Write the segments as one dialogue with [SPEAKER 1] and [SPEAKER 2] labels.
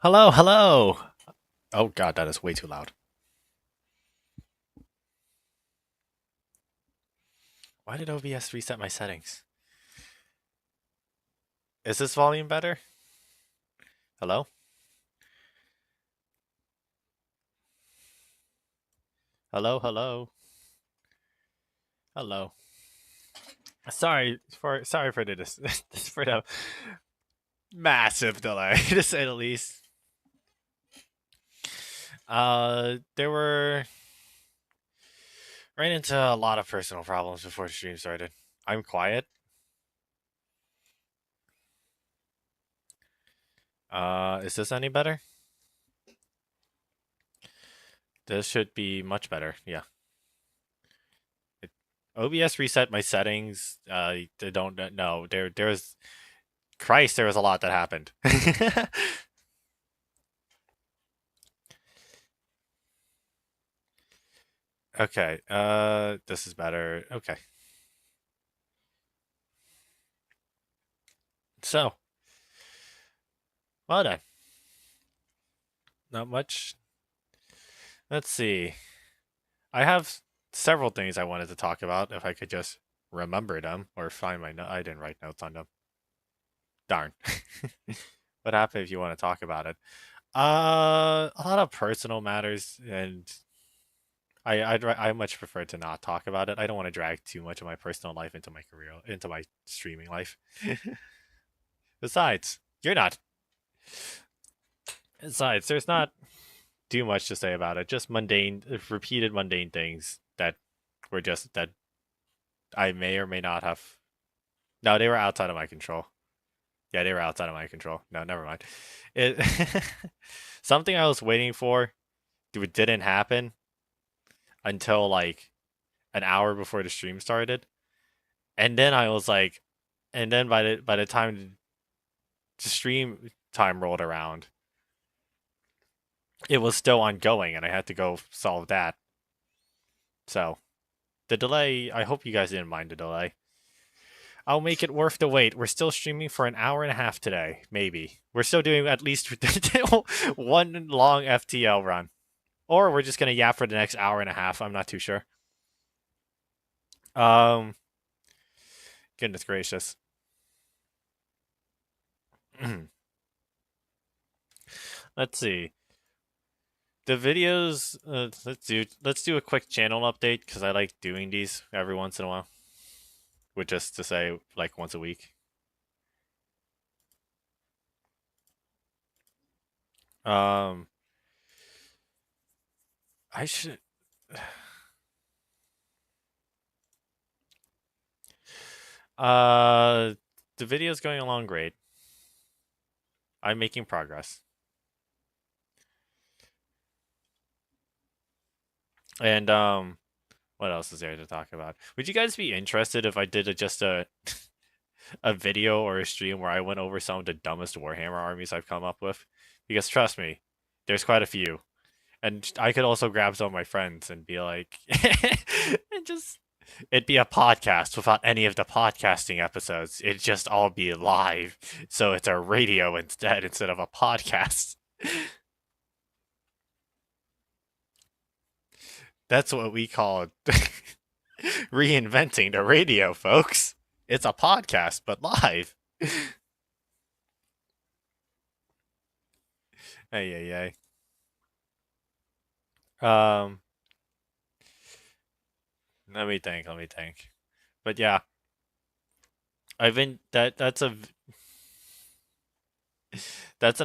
[SPEAKER 1] Hello, hello. Oh god, that is way too loud. Why did OBS reset my settings? Is this volume better? Hello? Hello, hello. Hello. Sorry for the for the massive delay, to say the least. There were ran into a lot of personal problems before the stream started. I'm quiet. Is this any better? This should be much better. Yeah. It, OBS reset my settings. They don't know. There's Christ, there was a lot that happened. Okay, this is better. Okay. So, well done. Not much. Let's see. I have several things I wanted to talk about if I could just remember them or find my I didn't write notes on them. Darn. What happened if you want to talk about it? A lot of personal matters, and I much prefer to not talk about it. I don't want to drag too much of my personal life into my career, into my streaming life. Besides, you're not. Besides, there's not too much to say about it. Just mundane, repeated mundane things that were just that I may or may not have. No, they were outside of my control. Yeah, they were outside of my control. No, never mind. It something I was waiting for, it didn't happen until like an hour before the stream started, and then I was like, and then by the time the stream time rolled around, it was still ongoing, and I had to go solve that. So the delay, I hope you guys didn't mind the delay. I'll make it worth the wait. We're still streaming for an hour and a half today, maybe. We're still doing at least one long FTL run. Or we're just going to yap for the next hour and a half. I'm not too sure. Um, Goodness gracious. Let's see. The videos, let's do a quick channel update because I like doing these every once in a while. With just to say like once a week. Um, I should. Uh, the video's going along great. I'm making progress. And what else is there to talk about? Would you guys be interested if I did just a a video or a stream where I went over some of the dumbest Warhammer armies I've come up with? Because trust me, there's quite a few. And I could also grab some of my friends and be like and just it'd be a podcast without any of the podcasting episodes. It'd just all be live. So it's a radio instead of a podcast. That's what we call reinventing the radio, folks. It's a podcast, but live. Hey, hey, hey. Um, Let me think. Let me think. But yeah, I've been that's an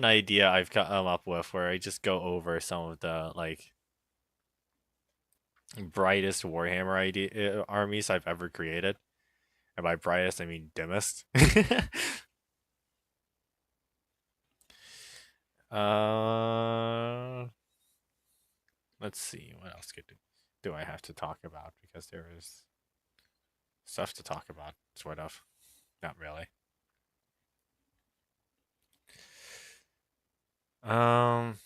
[SPEAKER 1] idea I've come up with where I just go over some of the like brightest Warhammer armies I've ever created, and by brightest I mean dimmest. uh, let's see what else do I have to talk about because there is stuff to talk about, sort of. Not really. Um,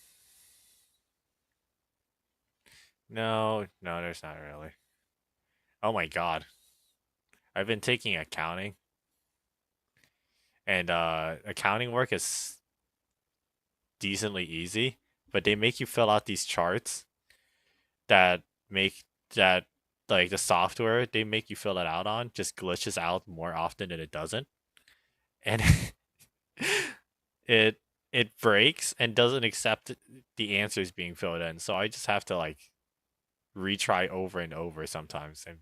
[SPEAKER 1] no, no, there's not really. Oh my god. I've been taking accounting, and accounting work is decently easy, but they make you fill out these charts that make that like the software they make you fill it out on just glitches out more often than it doesn't, and it it breaks and doesn't accept the answers being filled in. So I just have to like retry over and over sometimes and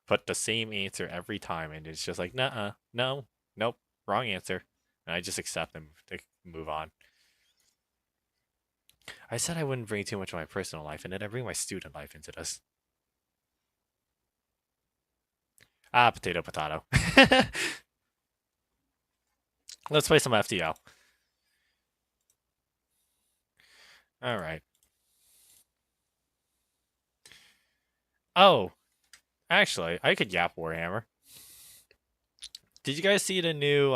[SPEAKER 1] put the same answer every time, and it's just like nah, no, nope, wrong answer, and I just accept and move on. I said I wouldn't bring too much of my personal life, and then I bring my student life into this. Ah, potato, potato. Let's play some FTL. All right. Oh, actually, I could yap Warhammer. Did you guys see the new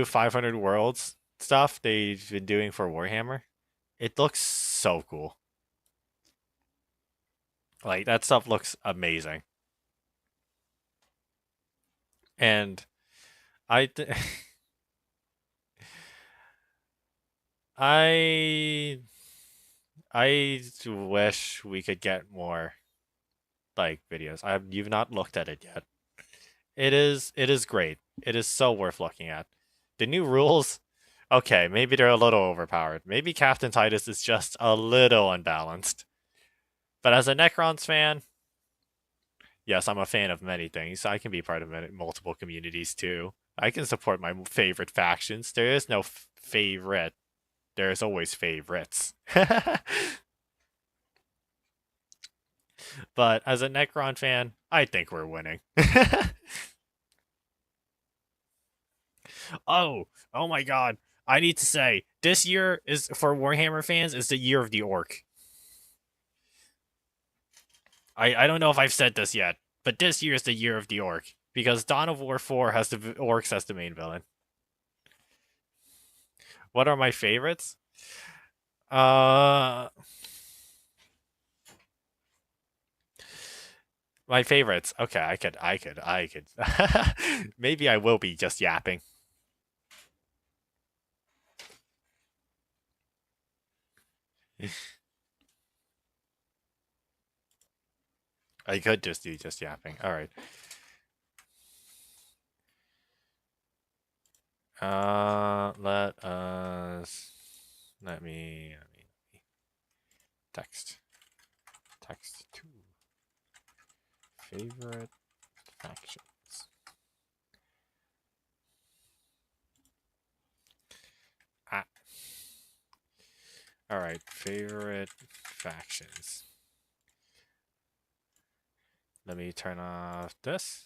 [SPEAKER 1] 500 worlds stuff they've been doing for Warhammer? It looks so cool. Like that stuff looks amazing. And I th- I I wish we could get more like videos. You've not looked at it yet. It is great. It is so worth looking at. The new rules, okay, maybe they're a little overpowered. Maybe Captain Titus is just a little unbalanced. But as a Necrons fan, yes, I'm a fan of many things. I can be part of multiple communities too. I can support my favorite factions. There is no favorite. There's always favorites. But as a Necron fan, I think we're winning. Oh my god. I need to say, this year is for Warhammer fans is the year of the orc. I don't know if I've said this yet, but this year is the year of the orc because Dawn of War 4 has the orcs as the main villain. What are my favorites? Uh my favorites. Okay, I could. Maybe I will be just yapping. I could just do just yapping. All right. Let me text to favorite factions. Ah. All right, favorite factions. Let me turn off this.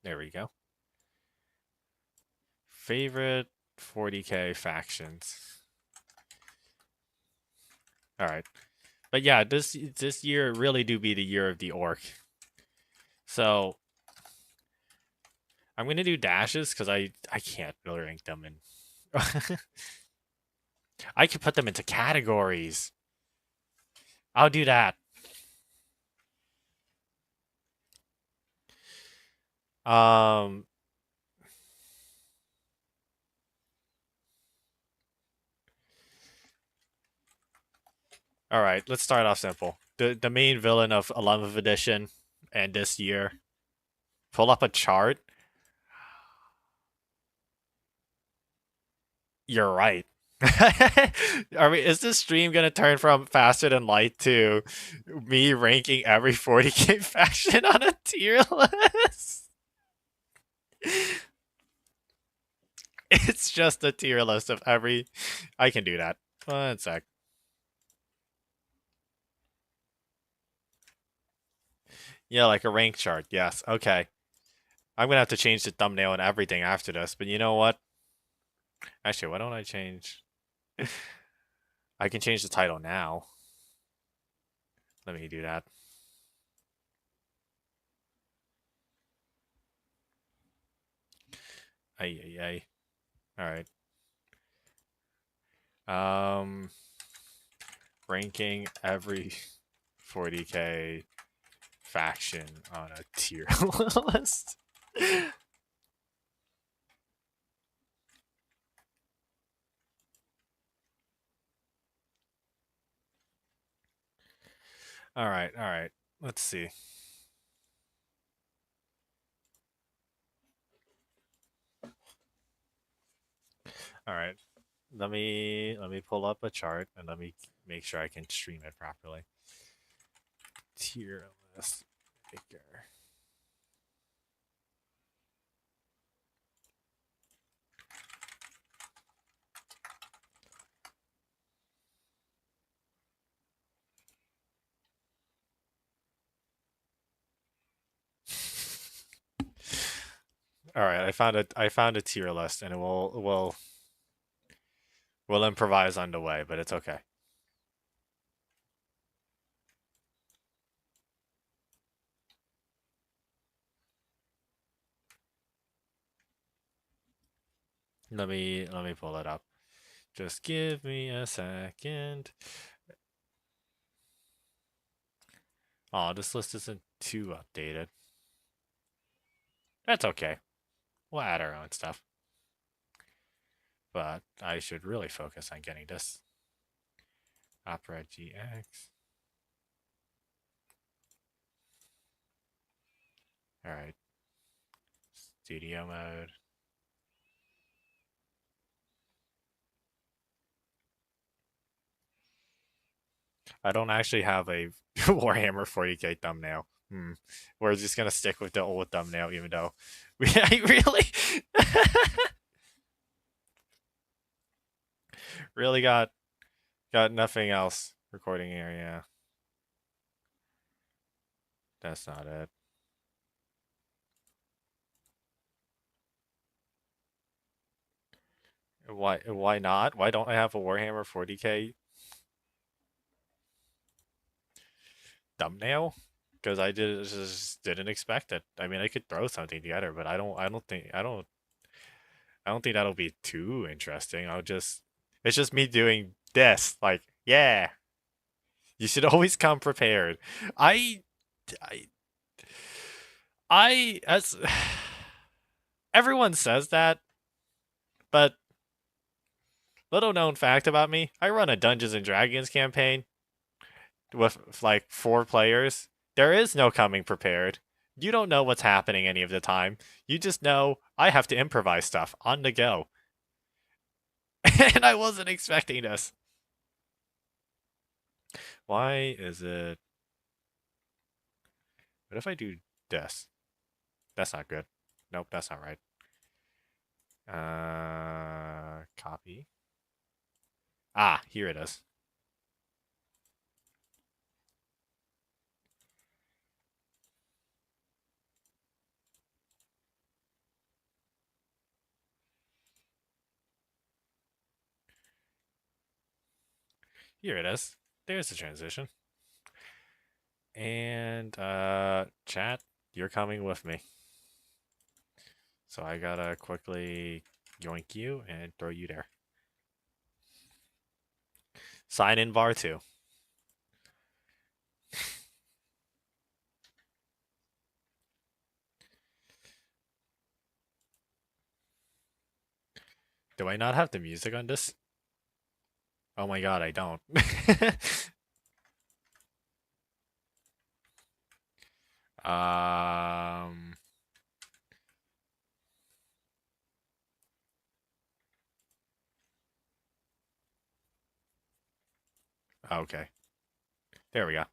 [SPEAKER 1] There we go. Favorite 40k factions. All right. But yeah, this year really do be the year of the orc. So I'm gonna do dashes because I can't really rank them in. I could put them into categories. I'll do that. Um. All right, let's start off simple. The main villain of 11th edition and this year. Pull up a chart. You're right. Is this stream gonna turn from faster than light to me ranking every 40k faction on a tier list? It's just a tier list of every. I can do that. 1 sec. Yeah, like a rank chart. Yes. Okay. I'm gonna have to change the thumbnail and everything after this. But you know what? Actually, why don't I change? I can change the title now. Let me do that. Ay, ay, ay. All right. Ranking every 40k faction on a tier list. All right, all right. Let's see. All right. Let me pull up a chart and let me make sure I can stream it properly. Tier list maker. All right, I found a tier list and it will improvise on the way, but it's okay. Let me pull it up. Just give me a second. Oh, this list isn't too updated. That's okay. We'll add our own stuff. But I should really focus on getting this. Opera GX. Alright. Studio mode. I don't actually have a Warhammer 40k thumbnail. We're just gonna stick with the old thumbnail, even though I really, really got nothing else recording area. That's not it. Why not? Why don't I have a Warhammer 40k thumbnail? Because just didn't expect it. I mean, I could throw something together, but I don't think that'll be too interesting. It's just me doing this. Like, yeah, you should always come prepared. I, I, as everyone says that, but little known fact about me, I run a Dungeons and Dragons campaign with like 4 players. There is no coming prepared. You don't know what's happening any of the time. You just know I have to improvise stuff on the go. And I wasn't expecting this. Why is it? What if I do this? That's not good. Nope, that's not right. Copy. Ah, here it is. Here it is. There's the transition. And chat, you're coming with me. So I gotta quickly yoink you and throw you there. Sign in bar 2. Do I not have the music on this? Oh my god, I don't. um. Okay. There we go.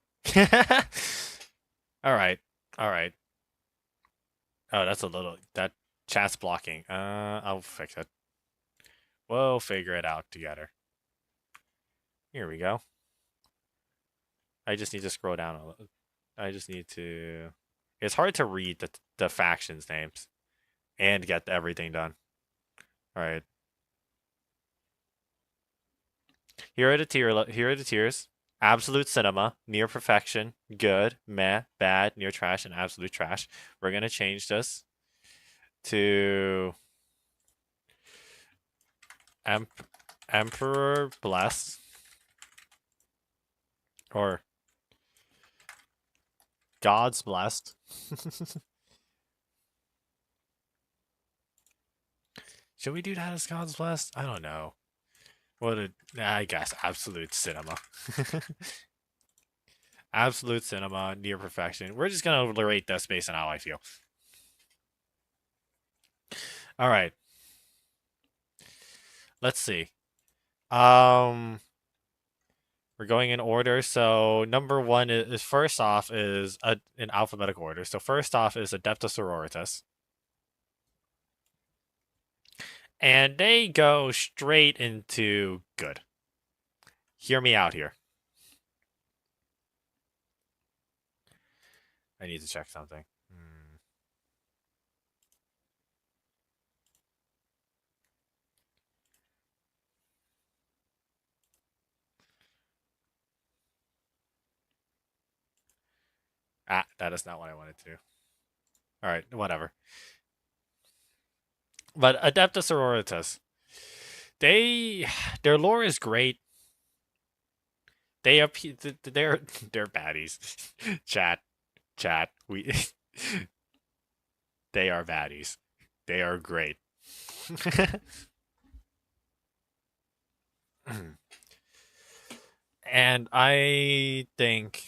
[SPEAKER 1] All right. All right. Oh, that's a little that chat's blocking. I'll fix it. We'll figure it out together. Here we go. I just need to scroll down a little. I just need to. It's hard to read the factions names and get everything done. All right. Here are the tiers. Absolute cinema, near perfection, good, meh, bad, near trash, and absolute trash. We're gonna change this to Emperor Bless or God's blessed. Should we do that as God's blessed? I don't know. I guess absolute cinema. Absolute cinema, near perfection. We're just gonna rate this based on how I feel. All right. Let's see. Um, we're going in order. So number one is first off is in alphabetical order. So first off is Adepta Sororitas, and they go straight into good. Hear me out here. I need to check something. Ah, that is not what I wanted to. All right, whatever. But Adepta Sororitas, their lore is great. They're baddies. Chat. They are baddies. They are great. And I think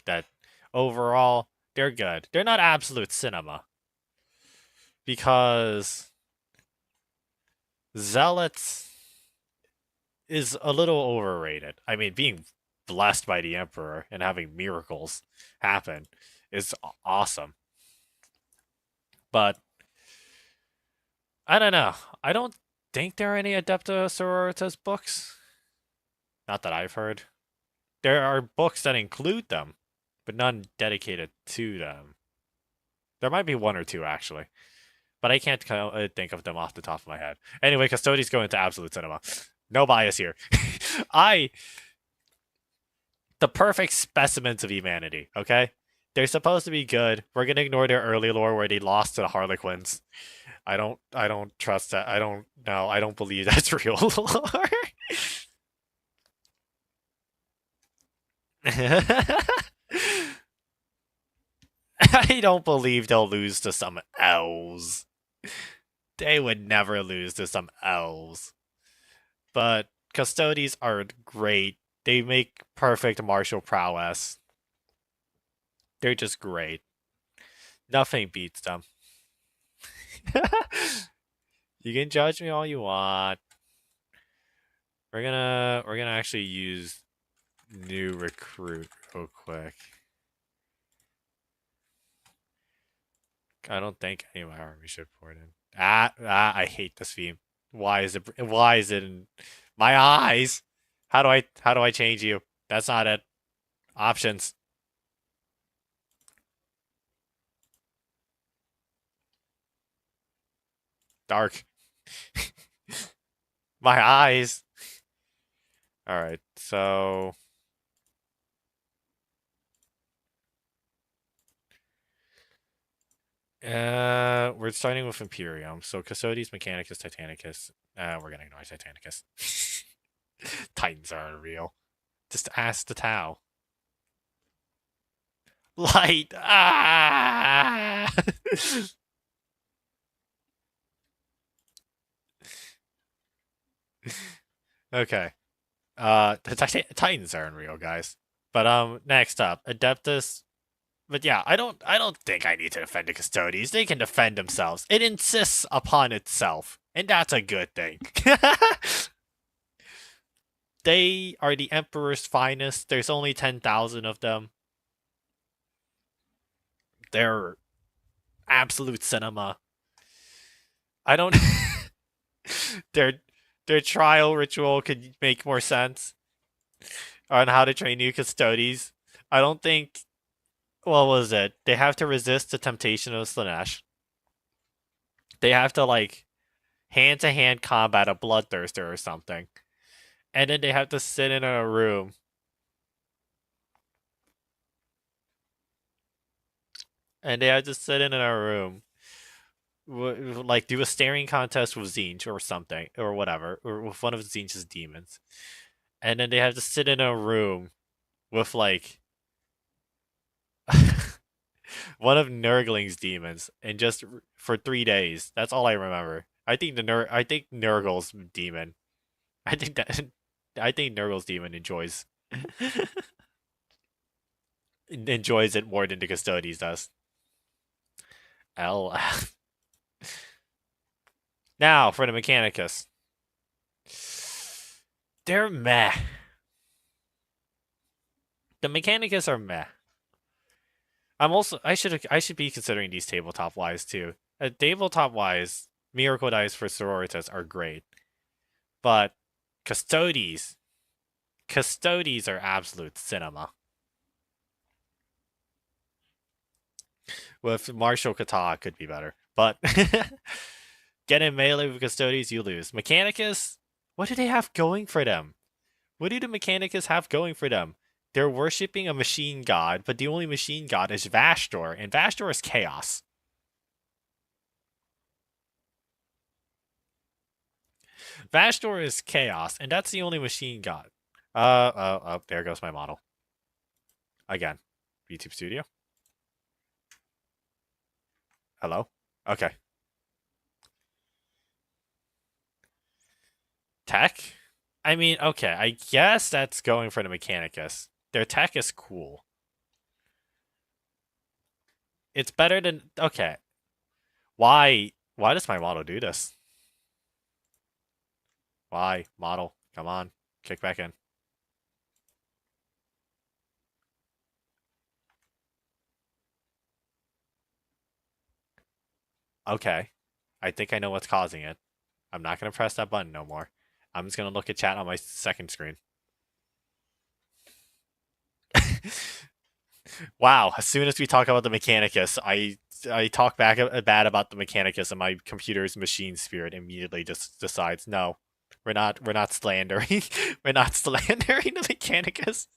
[SPEAKER 1] that overall they're good. They're not absolute cinema because Zealots is a little overrated. I mean, being blessed by the Emperor and having miracles happen is awesome. But I don't know. I don't think there are any Adepta Sororitas books. Not that I've heard. There are books that include them, but none dedicated to them. There might be one or two, actually. But I can't think of them off the top of my head. Anyway, Custodies go into absolute cinema. No bias here. The perfect specimens of humanity, okay? They're supposed to be good. We're gonna ignore their early lore where they lost to the Harlequins. I don't trust that. I don't know. I don't believe that's real lore. I don't believe they'll lose to some elves. They would never lose to some elves. But Custodies are great. They make perfect martial prowess. They're just great. Nothing beats them. You can judge me all you want. We're gonna actually use new recruit real quick. I don't think any of my army should port in. I hate this theme. Why is it in my eyes? How do I change you? That's not it. Options. Dark. My eyes. All right. So we're starting with Imperium. So Custodes, Mechanicus, Titanicus. We're gonna ignore Titanicus. Titans are unreal. Just ask the Tau. Light. Ah. Okay. The Titans are unreal, guys. But next up, Adeptus. But yeah, I don't think I need to defend the Custodes. They can defend themselves. It insists upon itself, and that's a good thing. They are the Emperor's finest. There's only 10,000 of them. They're absolute cinema. I don't. their their trial ritual could make more sense on how to train new Custodes. I don't think. What was it? They have to resist the temptation of Slanesh. They have to like hand-to-hand combat a bloodthirster or something, and then they have to sit in a room. And they have to sit in a room, like do a staring contest with Zinj or something or whatever, or with one of Zinj's demons, and then they have to sit in a room with like one of Nurgling's demons, and just for 3 days. That's all I remember. I think Nurgle's demon. I think that I think Nurgle's demon enjoys it more than the Custodes does. L. Now for the Mechanicus. They're meh. The Mechanicus are meh. I should be considering these tabletop wise too. Tabletop wise, Miracle Dice for Sororitas are great, but Custodes, Custodes are absolute cinema. With Martial Kata could be better, but get in melee with Custodes, you lose. Mechanicus, what do they have going for them? What do the Mechanicus have going for them? They're worshipping a machine god, but the only machine god is Vastor, and Vastor is chaos. Vastor is chaos, and that's the only machine god. There goes my model. Again. YouTube Studio. Hello? Okay. Tech? I mean, okay, I guess that's going for the Mechanicus. Their tech is cool. It's better than... Okay. Why does my model do this? Why? Model. Come on. Kick back in. Okay. I think I know what's causing it. I'm not going to press that button no more. I'm just going to look at chat on my second screen. Wow, as soon as we talk about the Mechanicus, I talk back bad about the Mechanicus, and my computer's machine spirit immediately just decides, no, we're not slandering we're not slandering the Mechanicus.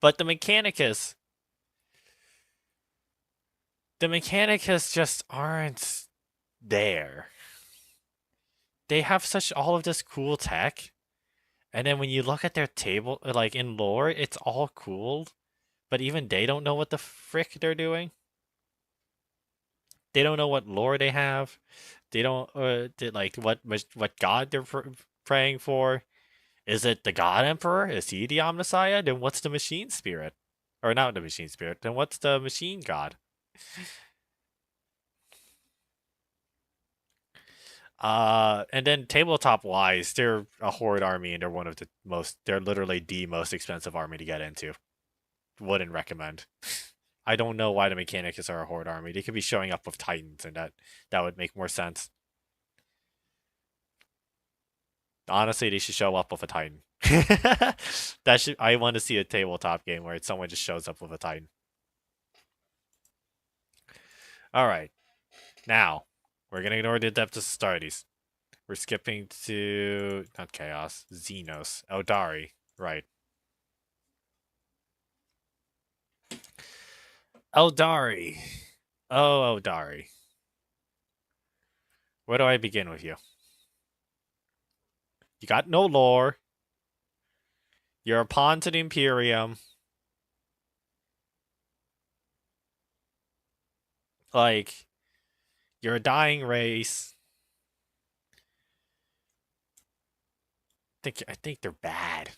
[SPEAKER 1] But the Mechanicus just aren't there. They have such all of this cool tech, and then when you look at their table, like in lore, it's all cool, but even they don't know what the frick they're doing. They don't know what lore they have. They don't like what god they're praying for. Is it the God Emperor? Is he the Omnissiah? Then what's the machine spirit? Or not the machine spirit? Then what's the machine god? And then tabletop wise, they're a horde army, and they're one of the most. They're literally the most expensive army to get into. Wouldn't recommend. I don't know why the Mechanicus are a horde army. They could be showing up with Titans, and that would make more sense. Honestly, they should show up with a Titan. I want to see a tabletop game where someone just shows up with a Titan. All right, now we're gonna ignore the Adeptus Astartes. We're skipping to not Chaos, Xenos, Eldari, right? Eldari. Oh, Eldari. Where do I begin with you? You got no lore. You're a pawn to the Imperium. Like, you're a dying race. I think they're bad.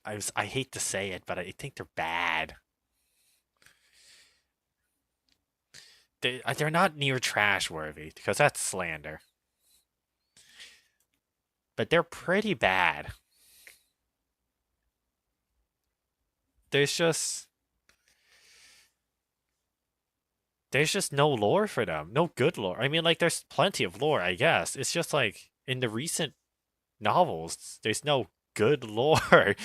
[SPEAKER 1] I hate to say it, but I think they're bad. They're not near trash worthy, because that's slander. But they're pretty bad. There's just no lore for them. No good lore. I mean, like, there's plenty of lore, I guess. It's just like in the recent novels, there's no good lore.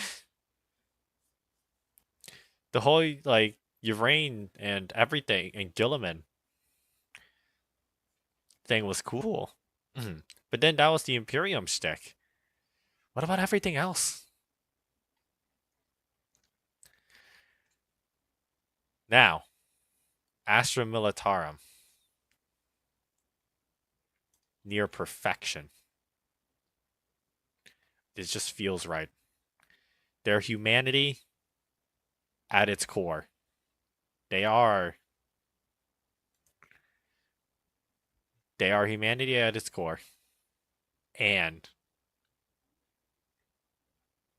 [SPEAKER 1] The whole like Urain and everything and Gilliman thing was cool. But then that was the Imperium shtick. What about everything else? Now, Astra Militarum. Near perfection. It just feels right. They're humanity at its core. They are humanity at its core. And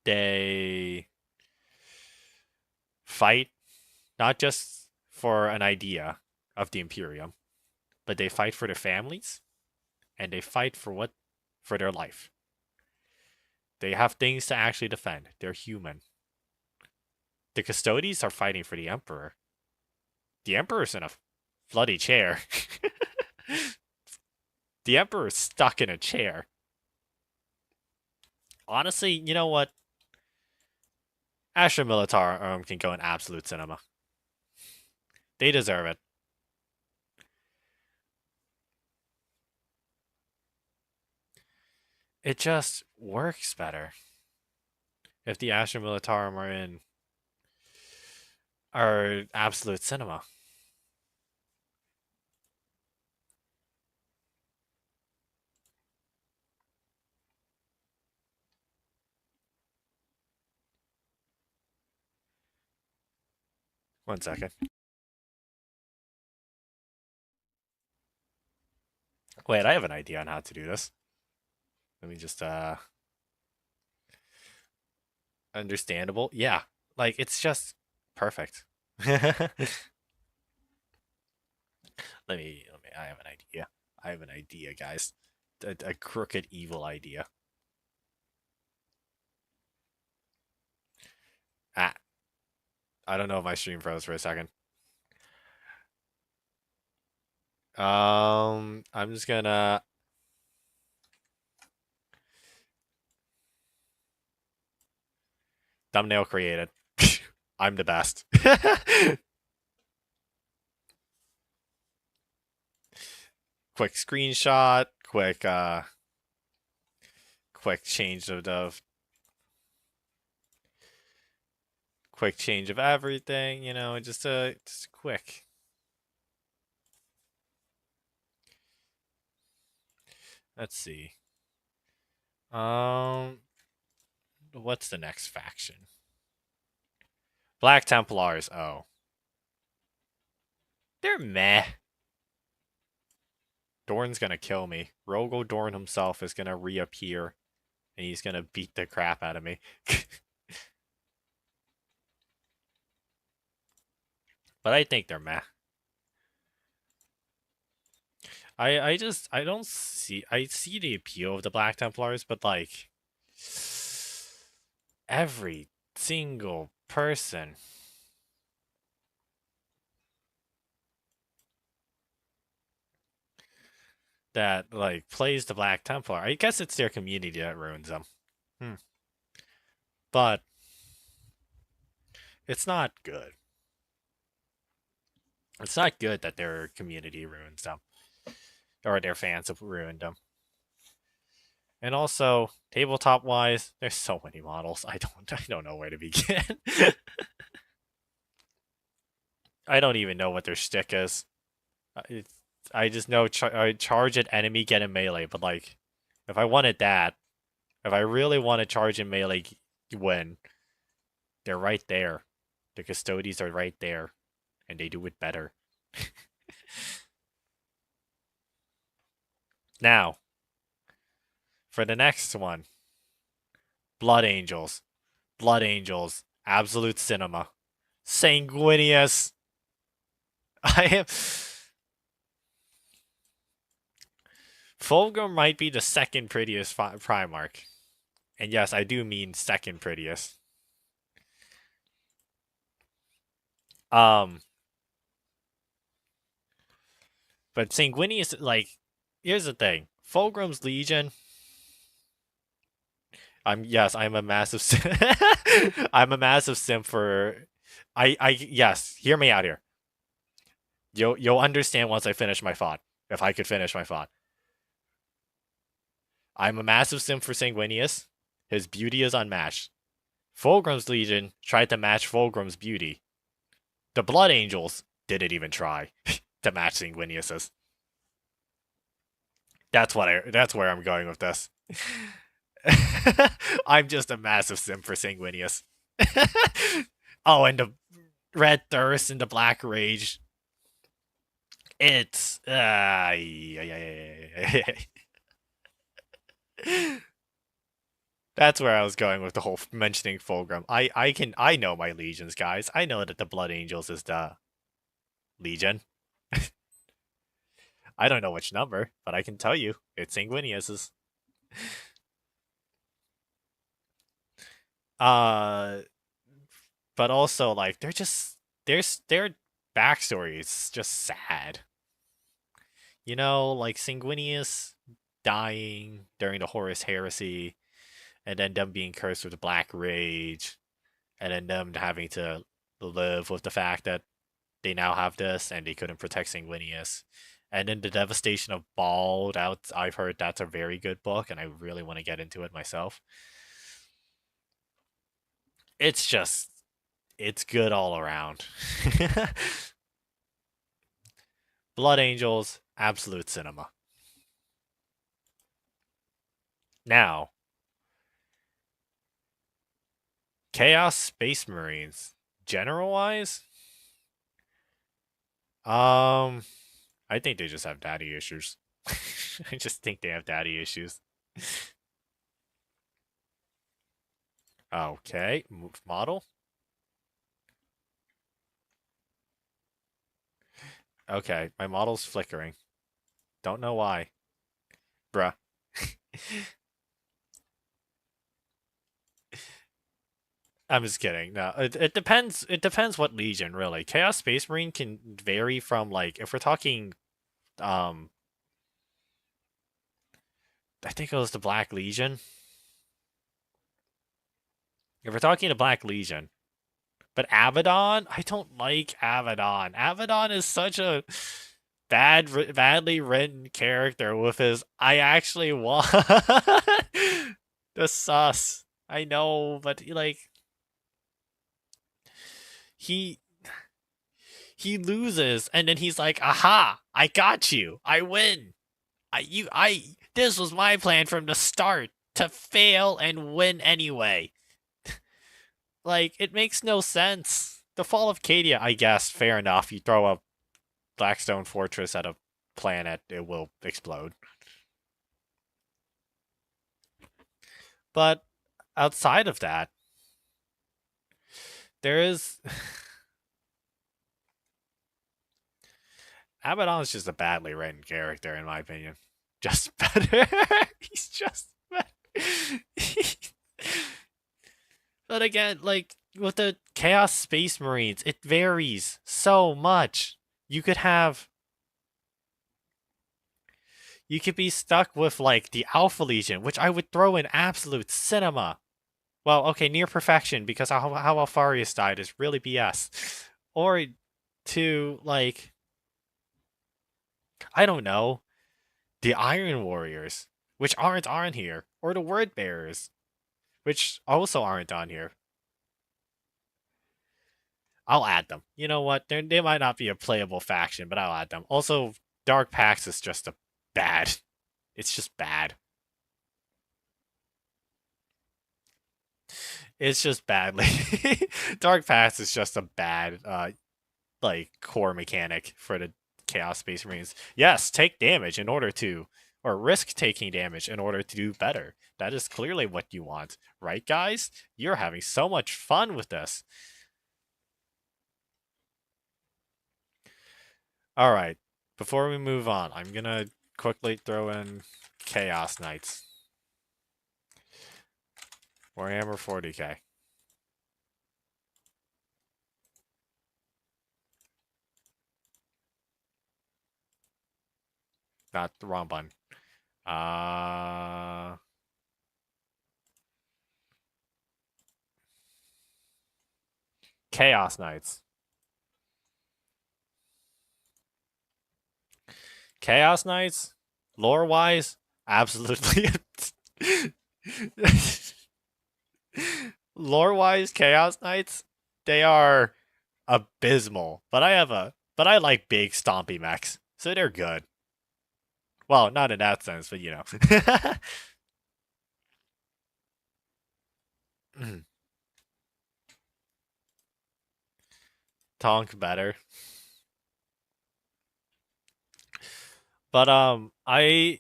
[SPEAKER 1] they fight not just for an idea of the Imperium, but they fight for their families and they fight for their life. They have things to actually defend. They're human. The Custodies are fighting for the Emperor. The Emperor's in a bloody chair. The Emperor's stuck in a chair. Honestly, you know what? Astra Militar can go in absolute cinema. They deserve it. It just works better if the Astra Militarum are in absolute cinema. One second. Wait, I have an idea on how to do this. Let me just understandable. Yeah. Like it's just perfect. I have an idea. I have an idea, guys. A crooked evil idea. Ah, I don't know if my stream froze for a second. I'm just gonna thumbnail created. I'm the best. Quick screenshot, quick change of quick change of everything, you know, just quick. Let's see. What's the next faction? Black Templars. Oh, they're meh. Dorn's gonna kill me. Rogo Dorn himself is gonna reappear, and he's gonna beat the crap out of me. But I think they're meh. I don't see I see the appeal of the Black Templars, but like every single person that like plays the Black Templar, I guess it's their community that ruins them. But it's not good. It's not good that their community ruins them. Or their fans have ruined them. And also, tabletop wise, there's so many models. I don't know where to begin. I don't even know what their shtick is. I just know charge at enemy, get in melee. But like, if I wanted that, if I really want to charge in melee, win. They're right there. The Custodies are right there, and they do it better. Now, for the next one, Blood Angels. Blood Angels. Absolute cinema. Sanguinius. I am. Fulgrim might be the second prettiest Primarch. And yes, I do mean second prettiest. But Sanguinius, like, here's the thing. Fulgrim's Legion. I'm a massive I'm a massive simp for yes, hear me out here. You'll understand once I finish my thought. If I could finish my thought. I'm a massive simp for Sanguinius. His beauty is unmatched. Fulgrim's Legion tried to match Fulgrim's beauty. The Blood Angels didn't even try to match Sanguinius's. That's where I'm going with this. I'm just a massive sim for Sanguinius. Oh, and the Red Thirst and the Black Rage. It's That's where I was going with the whole mentioning Fulgrim. I know my legions, guys. I know that the Blood Angels is the legion. I don't know which number, but I can tell you it's Sanguinius's. Uh, but also like their backstory is just sad. You know, like Sanguinius dying during the Horus Heresy, and then them being cursed with the Black Rage, and then them having to live with the fact that they now have this and they couldn't protect Sanguinius. And then the devastation of Bald out. I've heard that's a very good book, and I really want to get into it myself. It's just it's good all around. Blood Angels, absolute cinema. Now, Chaos Space Marines, general wise, um, I think they just have daddy issues. I just think they have daddy issues. Okay, move model. Okay, my model's flickering. Don't know why. Bruh. I'm just kidding. No, it depends. It depends what legion, really. Chaos Space Marine can vary from like if we're talking, um, I think it was the Black Legion. If we're talking the Black Legion, but Abaddon, I don't like Abaddon. Abaddon is such a badly written character with his. I actually want the sus. I know, but like he he loses and then he's like, "Aha! I got you. I win. I this was my plan from the start to fail and win anyway." Like it makes no sense. The fall of Cadia, I guess, fair enough. You throw a Blackstone Fortress at a planet, it will explode. But outside of that, there is Abaddon's just a badly written character, in my opinion. Just better. He's just better. But again, like with the Chaos Space Marines, it varies so much. You could have you could be stuck with like the Alpha Legion, which I would throw in absolute cinema. Well, okay, near perfection because how Alfarius died is really BS. Or to like I don't know, the Iron Warriors, which aren't on here, or the Word Bearers, which also aren't on here. I'll add them. You know what? They might not be a playable faction, but I'll add them. Also, Dark Pax is just a bad. It's just bad. It's just badly. Dark Pax is just a bad like core mechanic for the Chaos Space Marines. Yes, take damage in order to, or risk taking damage in order to do better. That is clearly what you want, right, guys? You're having so much fun with this. All right, before we move on, I'm gonna quickly throw in Chaos Knights. Warhammer 40k. Not the wrong button. Uh, Chaos Knights. Chaos Knights, lore wise, absolutely. Lore wise, Chaos Knights, they are abysmal. But I like big stompy mechs, so they're good. Well, not in that sense, but you know. Tonk better. But I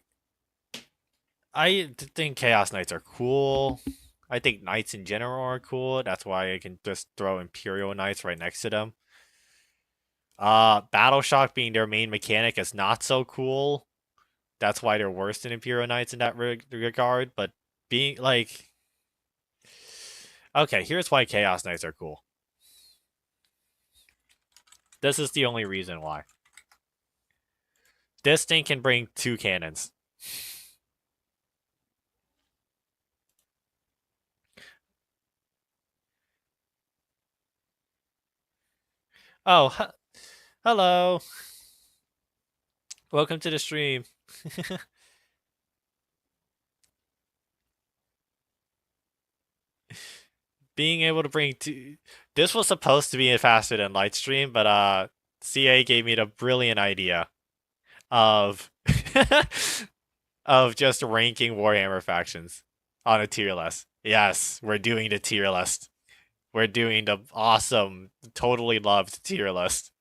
[SPEAKER 1] think Chaos Knights are cool. I think Knights in general are cool. That's why I can just throw Imperial Knights right next to them. Battle Shock being their main mechanic is not so cool. That's why they're worse than Imperial Knights in that regard. But being like, okay, here's why Chaos Knights are cool. This is the only reason why. This thing can bring 2 cannons. Oh, hello. Welcome to the stream. Being able to bring two. This was supposed to be a faster than light stream, but CA gave me the brilliant idea of of just ranking Warhammer factions on a tier list. Yes, we're doing the tier list. We're doing the awesome, totally loved tier list.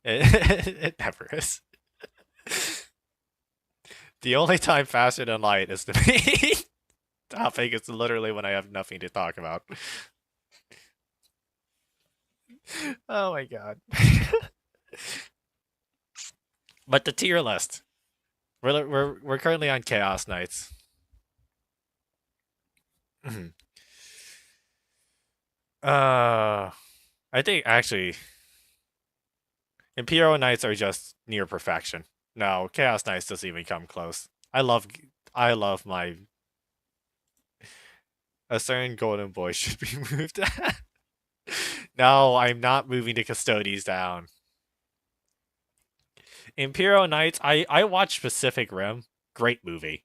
[SPEAKER 1] It never is. The only time faster than light is the main topic. It's literally when I have nothing to talk about. Oh my god. But the tier list. We're currently on Chaos Knights. uh I think actually Imperial Knights are just near perfection. No, Chaos Knights doesn't even come close. I love my a certain golden boy should be moved. No, I'm not moving the Custodes down. Imperial Knights, I watched Pacific Rim. Great movie.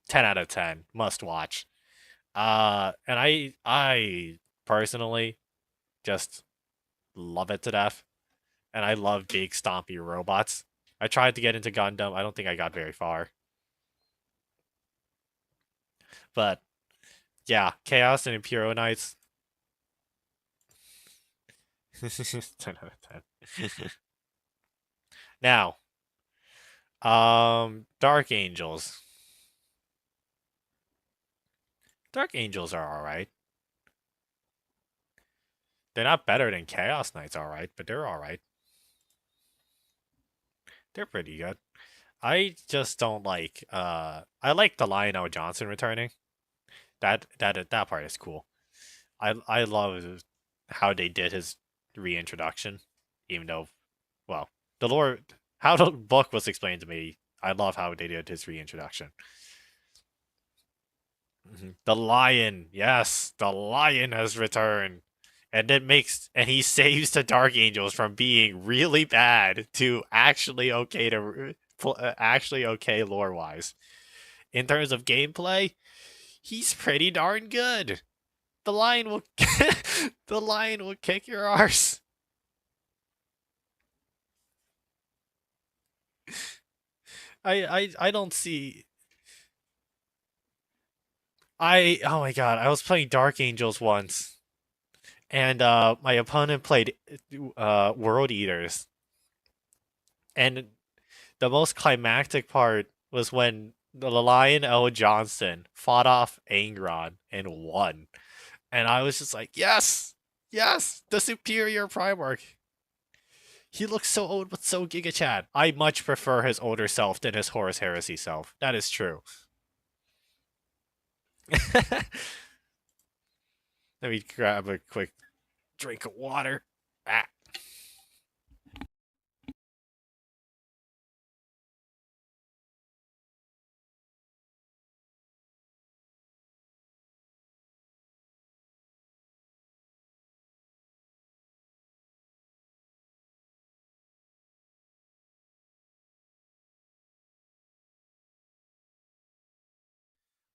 [SPEAKER 1] 10 out of 10. Must watch. And I personally just love it to death. And I love big stompy robots. I tried to get into Gundam. I don't think I got very far. But yeah, Chaos and Imperial Knights. 10 out of 10. Now, Dark Angels. Dark Angels are alright. They're not better than Chaos Knights, alright, but they're alright. They're pretty good. I just don't like I like the Lionel Johnson returning. That part is cool. I love how they did his reintroduction, even though, well, the lore, how the book was explained to me, I love how they did his reintroduction. The lion, yes, the lion has returned, and he saves the Dark Angels from being really bad to actually okay to actually okay lore wise. In terms of gameplay, he's pretty darn good. The lion will the lion will kick your arse. I don't see. I Oh my god, I was playing Dark Angels once, and my opponent played World Eaters, and the most climactic part was when the Lion L. Johnson fought off Angron and won, and I was just like, yes, yes, the superior Primarch. He looks so old but so Giga Chad. I much prefer his older self than his Horus Heresy self. That is true. Let me grab a quick drink of water. Ah.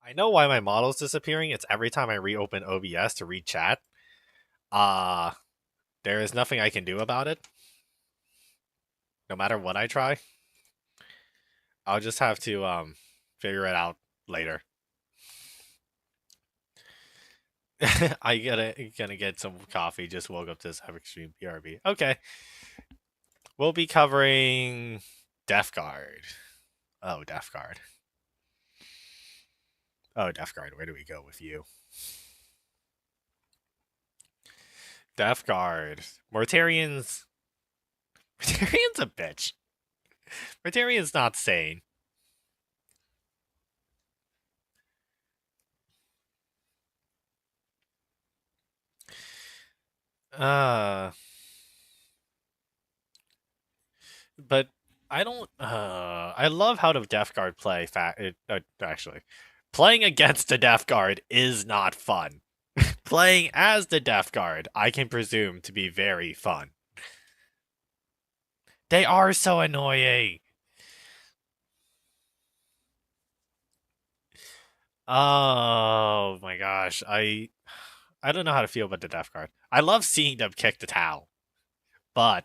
[SPEAKER 1] I know why my model's disappearing. It's every time I reopen OBS to read chat. Uh There is nothing I can do about it. No matter what I try, I'll just have to figure it out later. I gonna get some coffee. Just woke up to this have extreme PRB. Okay, we'll be covering Death Guard. Oh, Death Guard. Oh, Death Guard. Where do we go with you? Death Guard. Mortarian's. Mortarian's a bitch. Mortarian's not sane. Uh, but I don't. I love how the Death Guard play. Actually, playing against the Death Guard is not fun. Playing as the Death Guard, I can presume to be very fun. They are so annoying. Oh my gosh, I don't know how to feel about the Death Guard. I love seeing them kick the towel, but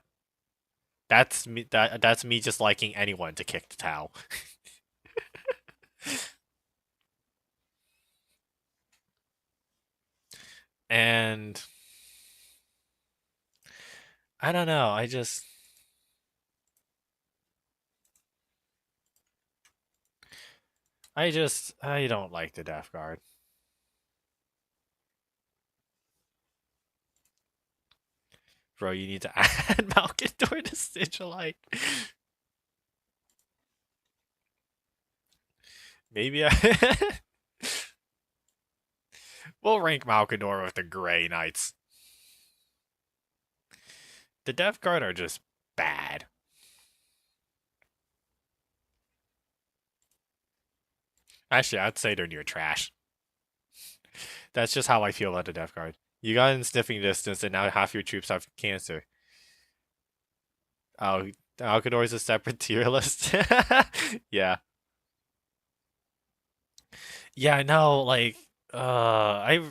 [SPEAKER 1] that's me just liking anyone to kick the towel. And I don't know, I don't like the Death Guard. Bro, you need to add Malkador to Sigilite. Maybe we'll rank Malkador with the Grey Knights. The Death Guard are just bad. Actually, I'd say they're near trash. That's just how I feel about the Death Guard. You got in sniffing distance, and now half your troops have cancer. Oh, Alcador is a separate tier list. Yeah, yeah. No, like, I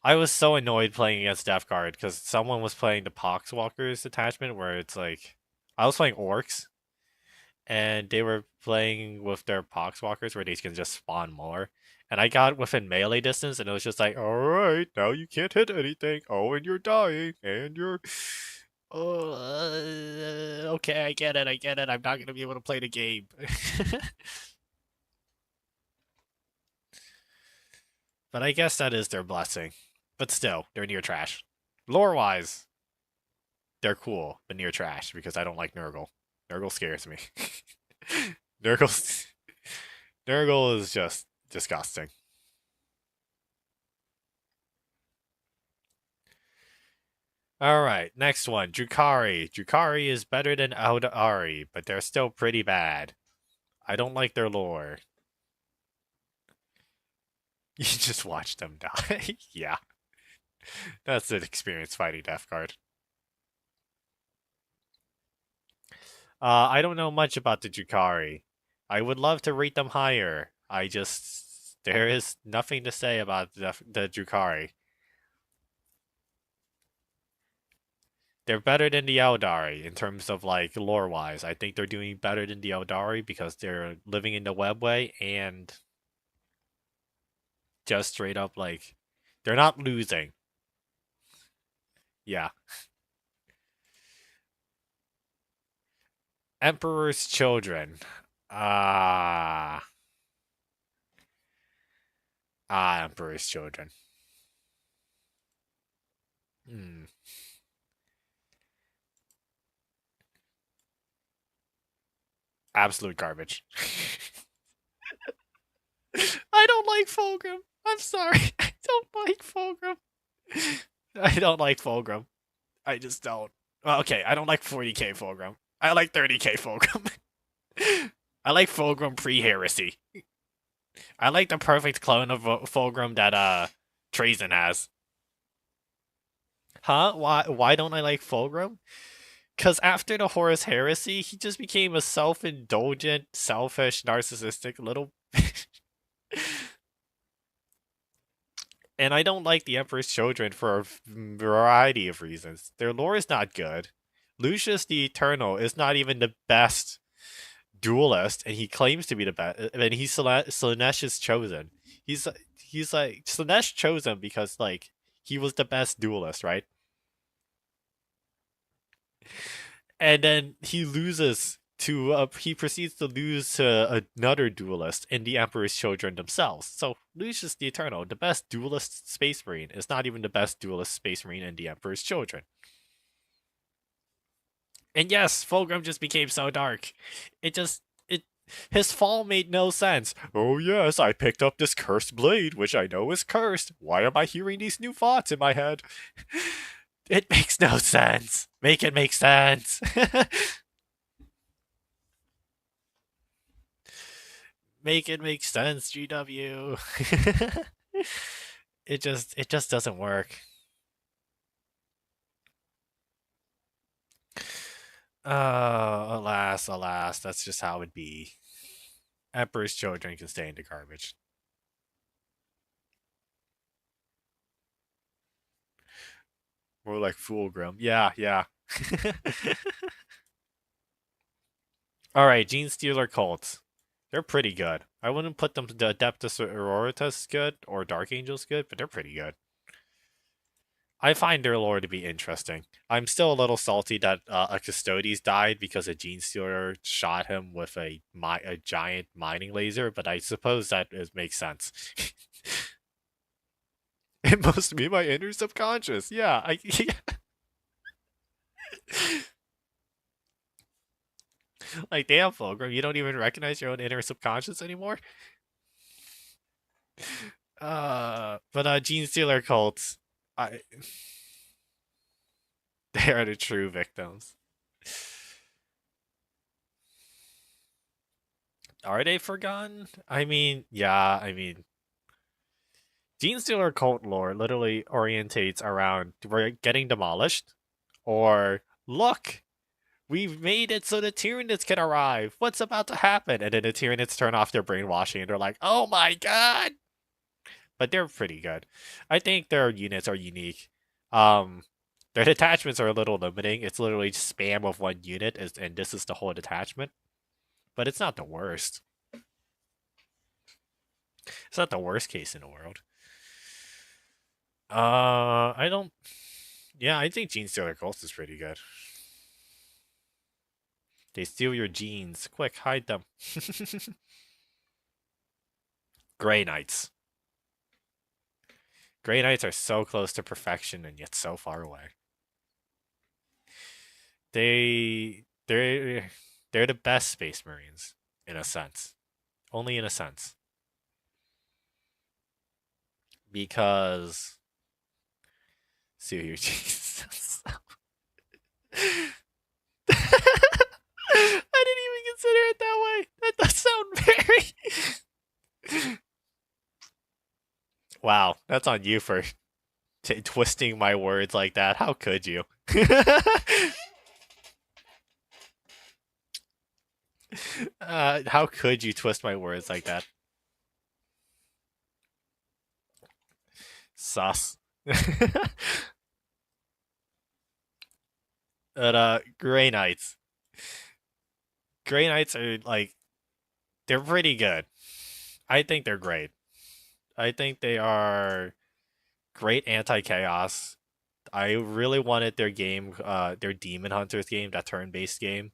[SPEAKER 1] was so annoyed playing against Death Guard because someone was playing the Poxwalkers attachment where it's like, I was playing Orcs and they were playing with their Poxwalkers where they can just spawn more. And I got within melee distance, and it was just like, all right, now you can't hit anything. Oh, and you're dying, and you're. Oh, okay, I get it, I get it. I'm not gonna be able to play the game. But I guess that is their blessing. But still, they're near trash. Lore wise, they're cool, but near trash because I don't like Nurgle. Nurgle scares me. Nurgle, Nurgle is just disgusting. All right, next one, Drukhari. Drukhari is better than Audari, but they're still pretty bad. I don't like their lore. You just watch them die. Yeah, that's an experience fighting Death Guard. I don't know much about the Drukhari. I would love to rate them higher. There is nothing to say about the Drukhari. They're better than the Eldari in terms of like lore wise. I think they're doing better than the Eldari because they're living in the webway and just straight up like they're not losing. Yeah. Emperor's Children. Ah. Emperor's Children. Hmm. Absolute garbage. I don't like Fulgrim. I'm sorry. I don't like Fulgrim. I don't like Fulgrim. I just don't. Well, okay, I don't like 40k Fulgrim. I like 30k Fulgrim. I like Fulgrim pre-heresy. I like the perfect clone of Fulgrim that Trazen has. Huh? Why don't I like Fulgrim? Because after the Horus Heresy, he just became a self-indulgent, selfish, narcissistic little And I don't like the Emperor's Children for a variety of reasons. Their lore is not good. Lucius the Eternal is not even the best duelist, and he claims to be the best. And he's Slaanesh chosen. He's he's like Slaanesh chose him because like he was the best duelist, right? And then he proceeds to lose to another duelist in the Emperor's Children themselves. So Lucius the Eternal, the best duelist space marine, is not even the best duelist space marine in the Emperor's Children. And yes, Fulgrim just became so dark. It just it his fall made no sense. Oh yes, I picked up this cursed blade, which I know is cursed. Why am I hearing these new thoughts in my head? It makes no sense. Make it make sense. Make it make sense, GW. It just doesn't work. Alas, alas, that's just how it be. Emperor's Children can stay in the garbage. More like Fulgrim. Yeah, yeah. Alright, Gene Stealer cults. They're pretty good. I wouldn't put them to the Adeptus Auroritas good or Dark Angels good, but they're pretty good. I find their lore to be interesting. I'm still a little salty that a Custodes died because a Gene Stealer shot him with a giant mining laser, but I suppose that makes sense. It must be my inner subconscious. Yeah, like damn, Fulgrim, you don't even recognize your own inner subconscious anymore. But Gene Stealer cults, I they are the true victims. Are they forgotten? I mean, yeah, I mean, Gene Stealer cult lore literally orientates around we're getting demolished, or look, we've made it so the Tyranids can arrive. What's about to happen? And then the Tyranids turn off their brainwashing and they're like, oh my god! But they're pretty good. I think their units are unique. Um, their detachments are a little limiting. It's literally spam of one unit, and this is the whole detachment. But it's not the worst. It's not the worst case in the world. I don't. Yeah, I think Gene Stealer Ghost is pretty good. They steal your genes. Quick, hide them. Grey Knights. Grey Knights are so close to perfection and yet so far away. They're the best Space Marines in a sense. Only in a sense. Because steal your genes. I didn't even consider it that way. That does sound very. Wow, that's on you for twisting my words like that. How could you? How could you twist my words like that? Sus. But Grey Knights. Grey Knights are like they're pretty good. I think they're great. I think they are great anti-chaos. I really wanted their game, their Demon Hunters game, that turn-based game,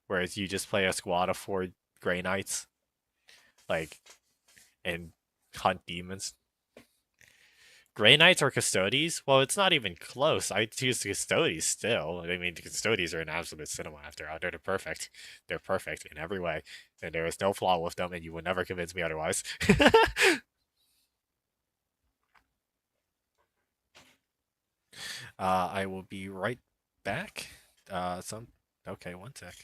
[SPEAKER 1] whereas you just play a squad of 4 Grey Knights, like, and hunt demons. Grey Knights or Custodes? Well, it's not even close. I choose the Custodes still. I mean, the Custodes are an absolute cinema after all. They're perfect. They're perfect in every way. And there is no flaw with them, and you would never convince me otherwise. I will be right back. Okay, one sec.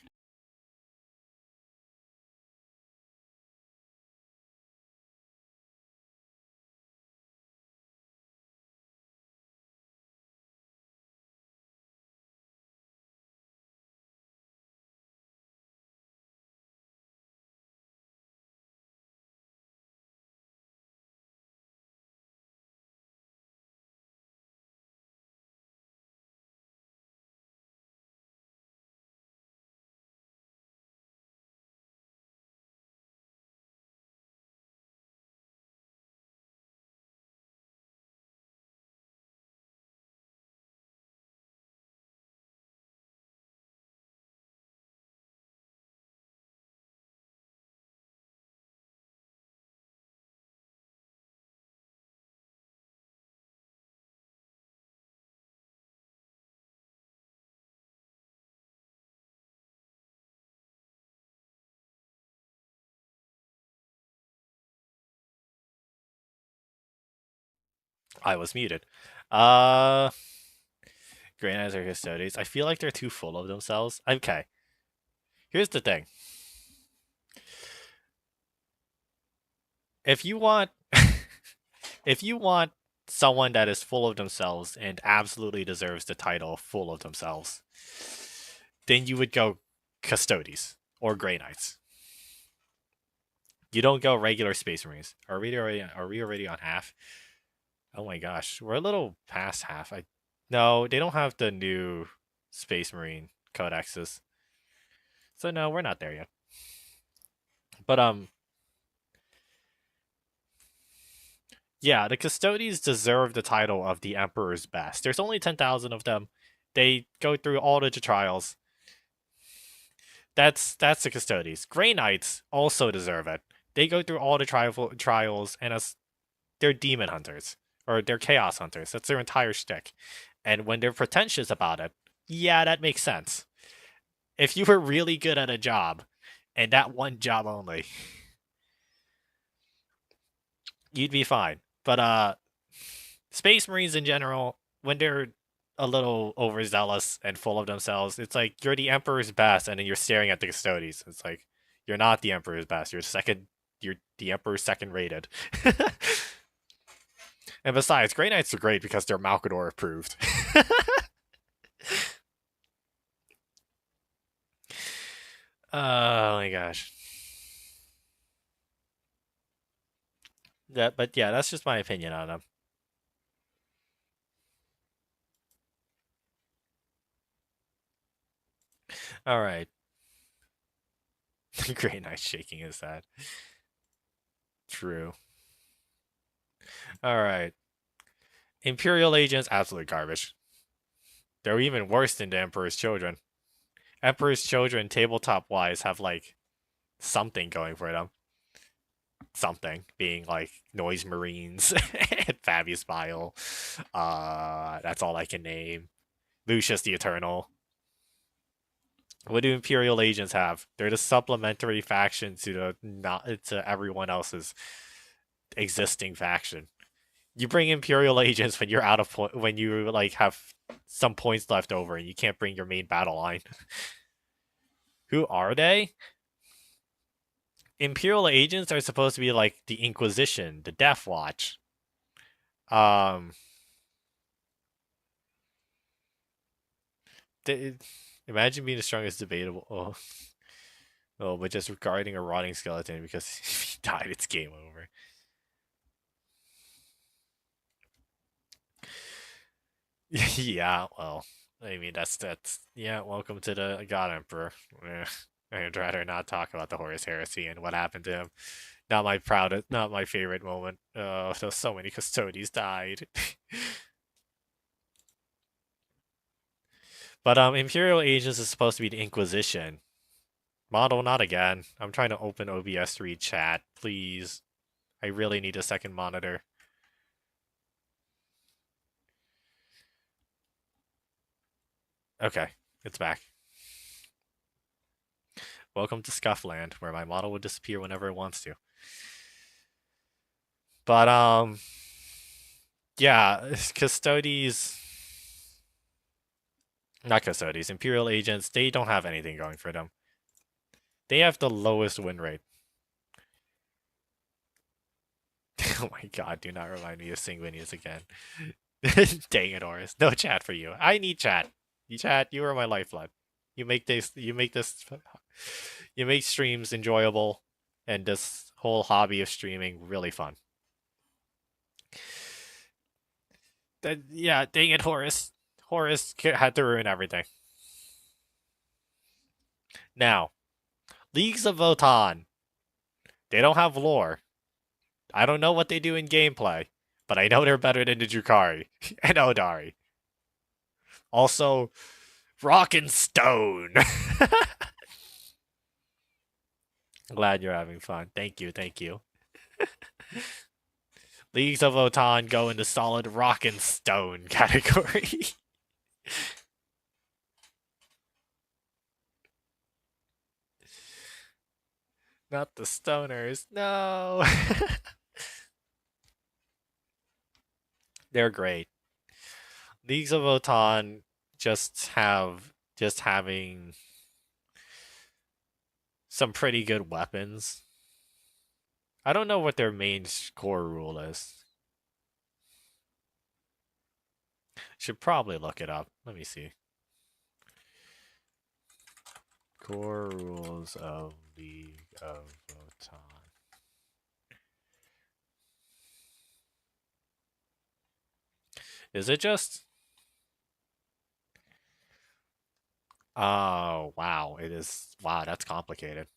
[SPEAKER 1] I was muted. Uh, Grey Knights are custodians. I feel like they're too full of themselves. Okay, here's the thing. If you want, if you want someone that is full of themselves and absolutely deserves the title "full of themselves," then you would go Custodes or Grey Knights. You don't go regular Space Marines. Are we already on half? Oh my gosh, we're a little past half. No, they don't have the new Space Marine codexes. So no, we're not there yet. But yeah, the Custodes deserve the title of the Emperor's Best. There's only 10,000 of them. They go through all the trials. That's the Custodes. Grey Knights also deserve it. They go through all the trials, and they're demon hunters or they're chaos hunters. That's their entire shtick. And when they're pretentious about it, yeah, that makes sense. If you were really good at a job, and that one job only, you'd be fine. But Space Marines in general, when they're a little overzealous and full of themselves, it's like you're the Emperor's best, and then you're staring at the Custodes. It's like you're not the Emperor's best. You're second. You're the Emperor's second rated. And besides, Grey Knights are great because they're Malkador approved. Oh my gosh. But yeah, that's just my opinion on them. All right. Grey Knight shaking his head. True. All right. Imperial agents, absolute garbage. They're even worse than the Emperor's Children. Emperor's Children, tabletop wise, have like something going for them. Something being like Noise Marines and Fabius Bile. That's all I can name. Lucius the Eternal. What do Imperial agents have? They're the supplementary faction to the not to everyone else's existing faction. You bring Imperial agents when you're out of when you like have some points left over and you can't bring your main battle line. Who are they? Imperial agents are supposed to be like the Inquisition, the Death Watch. Um, they, imagine being the strongest debatable. Oh, but just regarding a rotting skeleton because if he died, it's game over. Yeah, well, I mean that's yeah. Welcome to the God Emperor. I'd rather not talk about the Horus Heresy and what happened to him. Not my favorite moment. Oh, so many Custodes died. But Imperial Agents is supposed to be the Inquisition. Model, not again. I'm trying to open OBS to read chat, please. I really need a second monitor. Okay, it's back. Welcome to Scuffland, where my model will disappear whenever it wants to. But yeah, Custodes, not Custodes, Imperial agents, they don't have anything going for them. They have the lowest win rate. Oh my god, do not remind me of Singwinius again. Dang it, Oris. No chat for you. I need chat. You are my lifeblood. You make streams enjoyable and this whole hobby of streaming really fun. Yeah, dang it, Horace. Horace had to ruin everything. Now, Leagues of Votan. They don't have lore. I don't know what they do in gameplay, but I know they're better than the Drukhari and Odari. Also, Rock and Stone. Glad you're having fun. Thank you, thank you. Leagues of Votan go into solid Rock and Stone category. Not the stoners. No. They're great. Leagues of Votann just having some pretty good weapons. I don't know what their main core rule is. Should probably look it up. Let me see. Core rules of League of Votann. Is it just? Oh, wow. It is. Wow, that's complicated.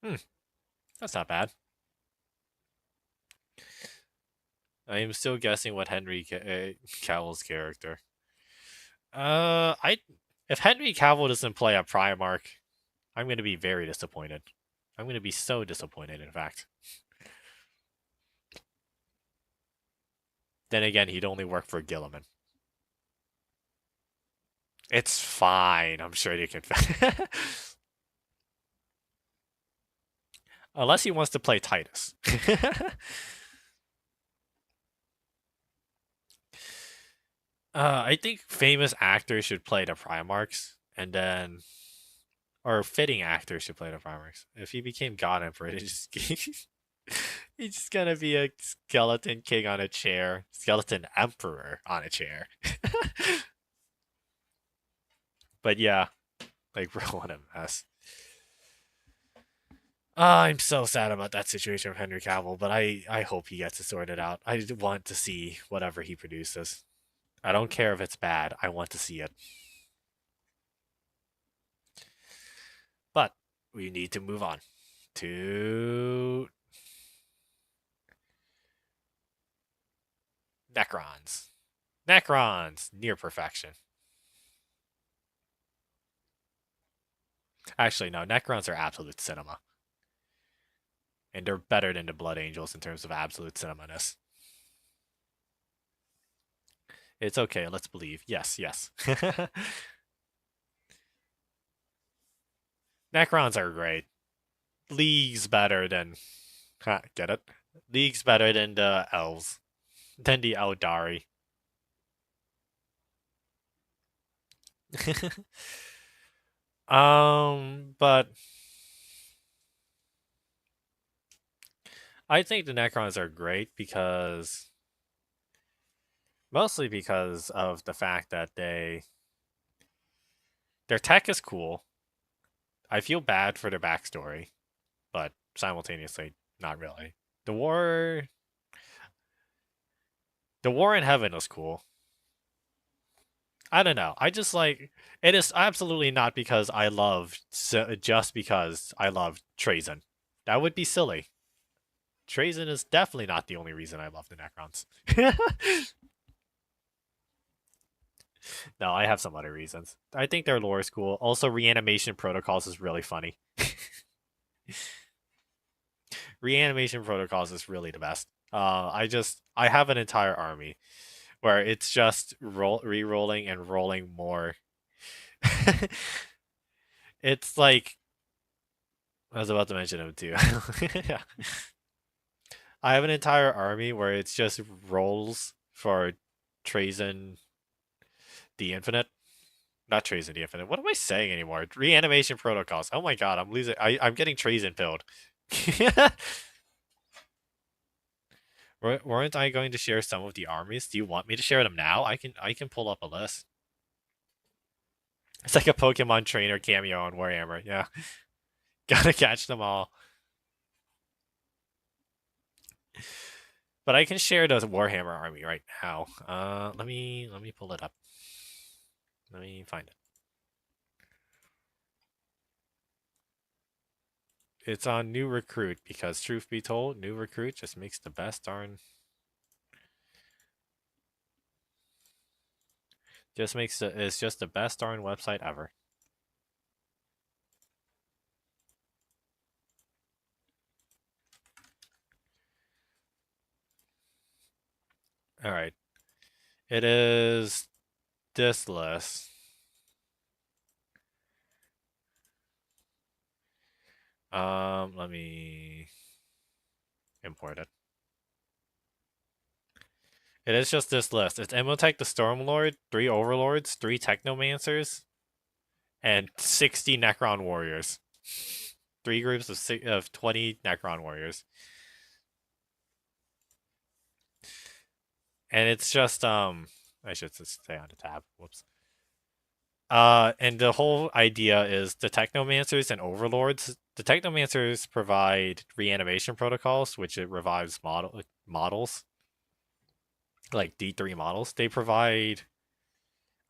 [SPEAKER 1] Hmm, that's not bad. I am still guessing what Cavill's character. I if Henry Cavill doesn't play a Primarch, I'm going to be very disappointed. I'm going to be so disappointed, in fact. Then again, he'd only work for Gilliman. It's fine. I'm sure they can. Unless he wants to play Titus. I think famous actors should play the Primarchs, and then, or fitting actors should play the Primarchs. If he became God Emperor, he's just gonna be a skeleton king on a chair, skeleton emperor on a chair. But yeah, like what a mess. I'm so sad about that situation of Henry Cavill, but I hope he gets it sorted out. I want to see whatever he produces. I don't care if it's bad. I want to see it. But we need to move on to Necrons. Necrons, near perfection. Actually, no, Necrons are absolute cinema. And they're better than the Blood Angels in terms of absolute cinema-ness. It's okay, let's believe. Yes, yes. Necrons are great. Leagues better than. Get it? Leagues better than the elves. Than the Eldari. But I think the Necrons are great because mostly because of the fact that their tech is cool. I feel bad for their backstory, but simultaneously not really. The war the war in heaven was cool. I don't know. I just like it is absolutely not because I love just because I love Trazen. That would be silly. Trazen is definitely not the only reason I love the Necrons. No, I have some other reasons. I think their lore is cool. Also, reanimation protocols is really funny. Reanimation protocols is really the best. I have an entire army where it's just re-rolling and rolling more. It's like I was about to mention them too. Yeah. I have an entire army where it's just rolls for Trazen the Infinite. Not Trazen the Infinite. What am I saying anymore? Reanimation protocols. Oh my god, I'm losing. I'm getting Trazen pilled. Weren't I going to share some of the armies? Do you want me to share them now? I can pull up a list. It's like a Pokemon trainer cameo on Warhammer. Yeah, gotta catch them all. But I can share the Warhammer army right now. Let me pull it up. Let me find it. It's on New Recruit because, truth be told, New Recruit just makes the best darn. It's just the best darn website ever. All right, it is this list. Let me import it. It is just this list. It's Imhotep the Stormlord, 3 Overlords, 3 Technomancers, and 60 Necron Warriors. 3 groups of 20 Necron Warriors. And it's just I should just stay on the tab. Whoops. And the whole idea is the Technomancers and Overlords. The Technomancers provide reanimation protocols, which it revives models, like D3 models. They provide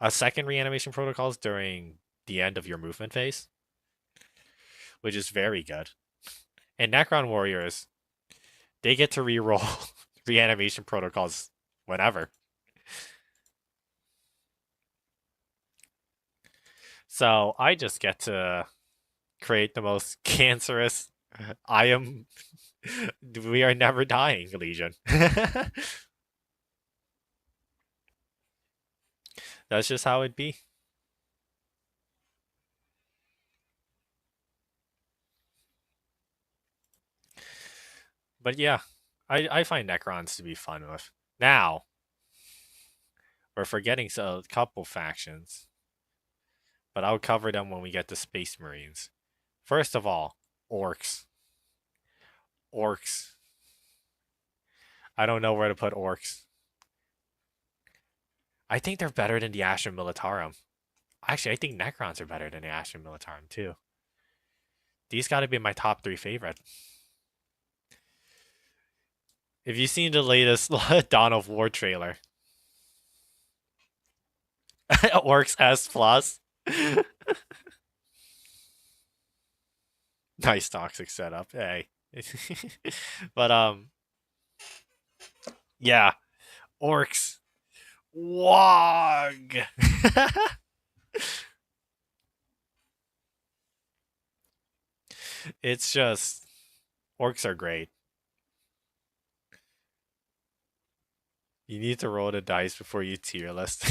[SPEAKER 1] a second reanimation protocols during the end of your movement phase, which is very good. And Necron Warriors, they get to reroll reanimation protocols whenever. So I just get to create the most cancerous I am we are never dying Legion. That's just how it be. But yeah, I find Necrons to be fun with. Now, we're forgetting a couple factions, but I'll cover them when we get to Space Marines. First of all, Orcs. Orcs. I don't know where to put Orcs. I think they're better than the Astra Militarum. Actually, I think Necrons are better than the Astra Militarum too. These got to be my top 3 favorite. If you've seen the latest Dawn of War trailer, Orcs S plus. Nice toxic setup. Hey. But yeah, Orcs. Wog. It's just Orcs are great. You need to roll the dice before you tier list.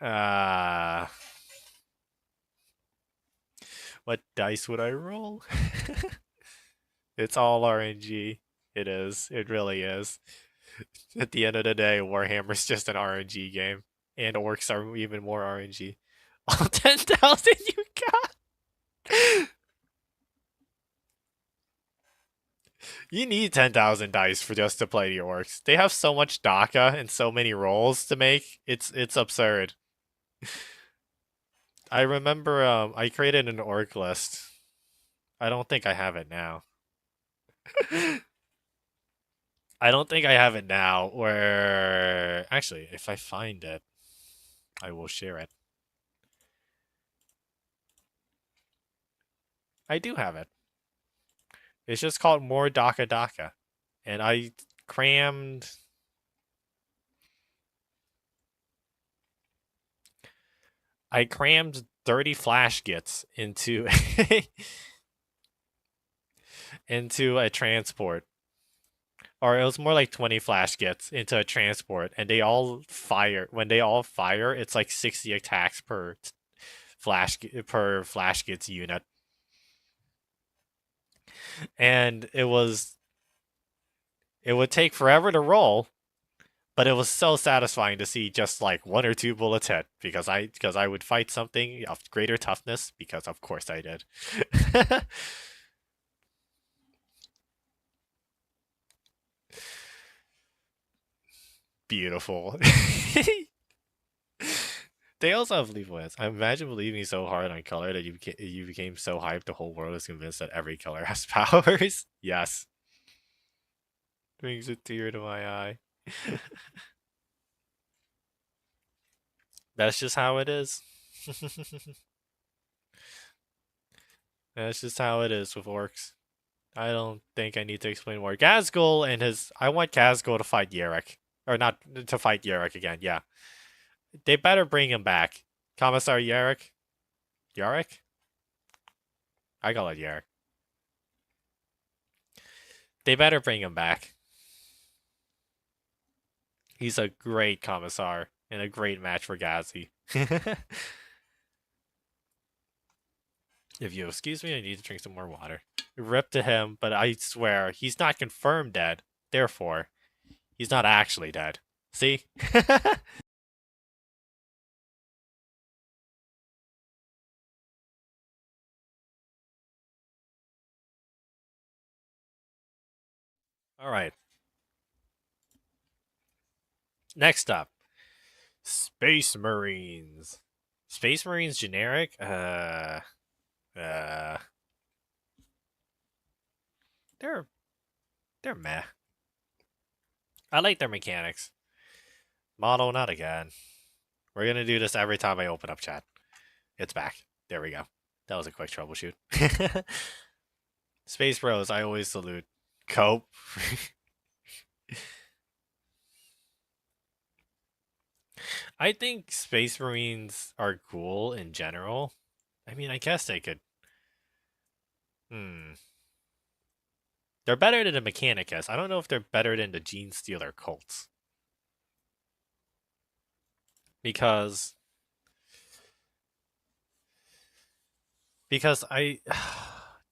[SPEAKER 1] uh, what dice would I roll? It's all RNG. It is. It really is. At the end of the day, Warhammer's just an RNG game. And Orcs are even more RNG. All 10,000 you got! You need 10,000 dice for just to play the Orcs. They have so much DACA and so many rolls to make. It's absurd. I remember I created an Orc list. I don't think I have it now. I don't think I have it now, where actually if I find it, I will share it. I do have it. It's just called More DACA DACA. And crammed I crammed 30 flash gits into into a transport. Or it was more like 20 flash gits into a transport, and they all fire. When they all fire, it's like 60 attacks per flash gits unit. And it would take forever to roll, but it was so satisfying to see just like 1 or 2 bullets hit because I would fight something of greater toughness because of course I did. Beautiful. They also have lethal hits. I imagine believing so hard on color that you became so hyped the whole world is convinced that every color has powers. Yes. Brings a tear to my eye. That's just how it is. That's just how it is with orcs. I don't think I need to explain more. Gazgul and his... I want Gazgul to fight Yerek. Or not to fight Yerek again, yeah. They better bring him back. Commissar Yerek? Yarek? I call it Yerek. They better bring him back. He's a great commissar and a great match for Gazi. If you excuse me, I need to drink some more water. Rip to him, but I swear he's not confirmed dead. Therefore, he's not actually dead. See? All right. Next up, Space Marines. Space Marines generic? Uh they're they're meh. I like their mechanics. Model, not again. We're gonna do this every time I open up chat. It's back. There we go. That was a quick troubleshoot. Space Bros, I always salute. Cope. I think Space Marines are cool in general. I mean, I guess they could. Hmm. They're better than the Mechanicus. I don't know if they're better than the Gene Stealer Colts. Because I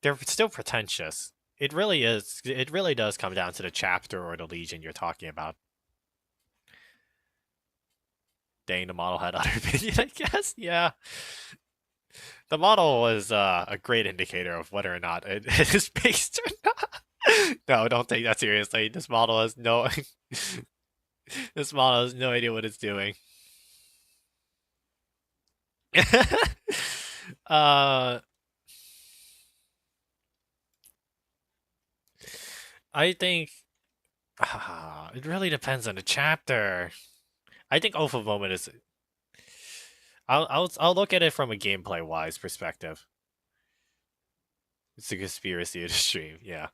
[SPEAKER 1] they're still pretentious. It really is. It really does come down to the chapter or the legion you're talking about. Dang, the model had other opinion, I guess. Yeah. The model was a great indicator of whether or not it is based or not. No, don't take that seriously. This model has no this model has no idea what it's doing. uh I think it really depends on the chapter. I think Oath of Moment is. I'll look at it from a gameplay wise perspective. It's a conspiracy to stream, yeah.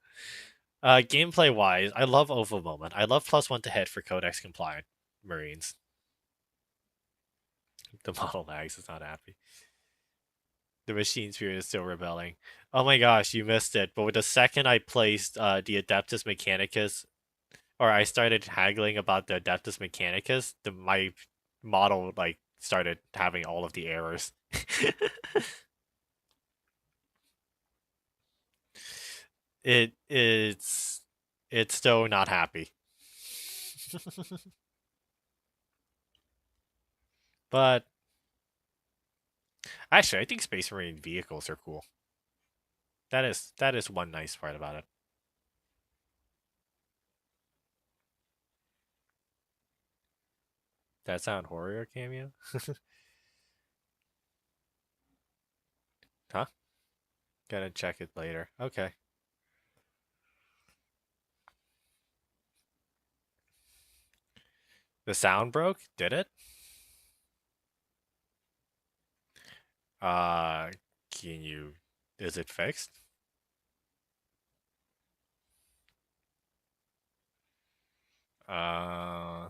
[SPEAKER 1] Gameplay wise, I love Oath of Moment. I love +1 to hit for Codex compliant Marines. The model lags is not happy. The machine spirit is still rebelling. Oh my gosh, you missed it. But with the second I placed the Adeptus Mechanicus, or I started haggling about the Adeptus Mechanicus, my model like started having all of the errors. It's still not happy. But actually, I think Space Marine vehicles are cool. That is one nice part about it. That sound horror cameo? Huh? Gotta check it later. Okay. The sound broke? Did it? Uh, can you? Is it fixed? Uh,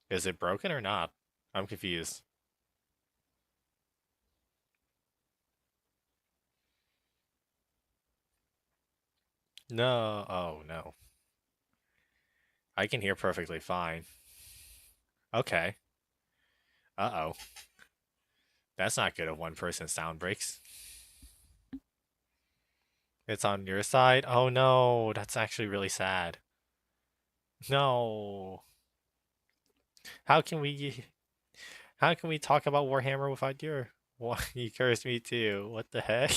[SPEAKER 1] is it broken or not? I'm confused. No. Oh no. I can hear perfectly fine. Okay. Uh-oh. That's not good if one person's sound breaks. It's on your side? Oh no, that's actually really sad. No. How can we talk about Warhammer without your you cursed me too. What the heck?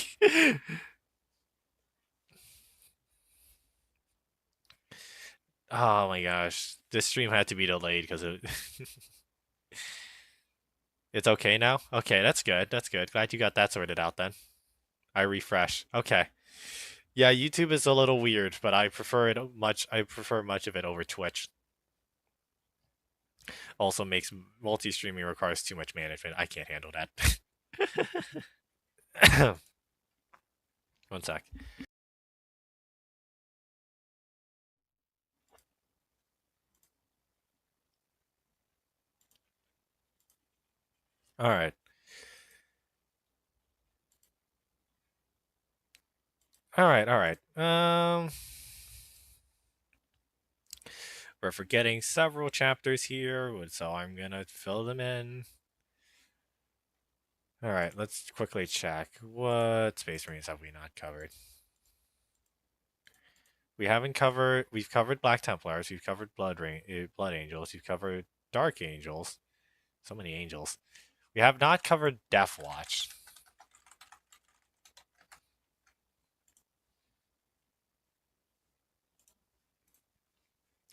[SPEAKER 1] Oh my gosh. This stream had to be delayed because it It's okay now? Okay, that's good. That's good. Glad you got that sorted out then. I refresh. Okay. Yeah, YouTube is a little weird, but I prefer much of it over Twitch. Also makes multi-streaming requires too much management. I can't handle that. One sec. All right. All right. All right. We're forgetting several chapters here, so I'm gonna fill them in. All right, let's quickly check. What Space Marines have we not covered? We haven't covered. We've covered Black Templars. We've covered Blood Angels. We've covered Dark Angels. So many angels. We have not covered Death Watch.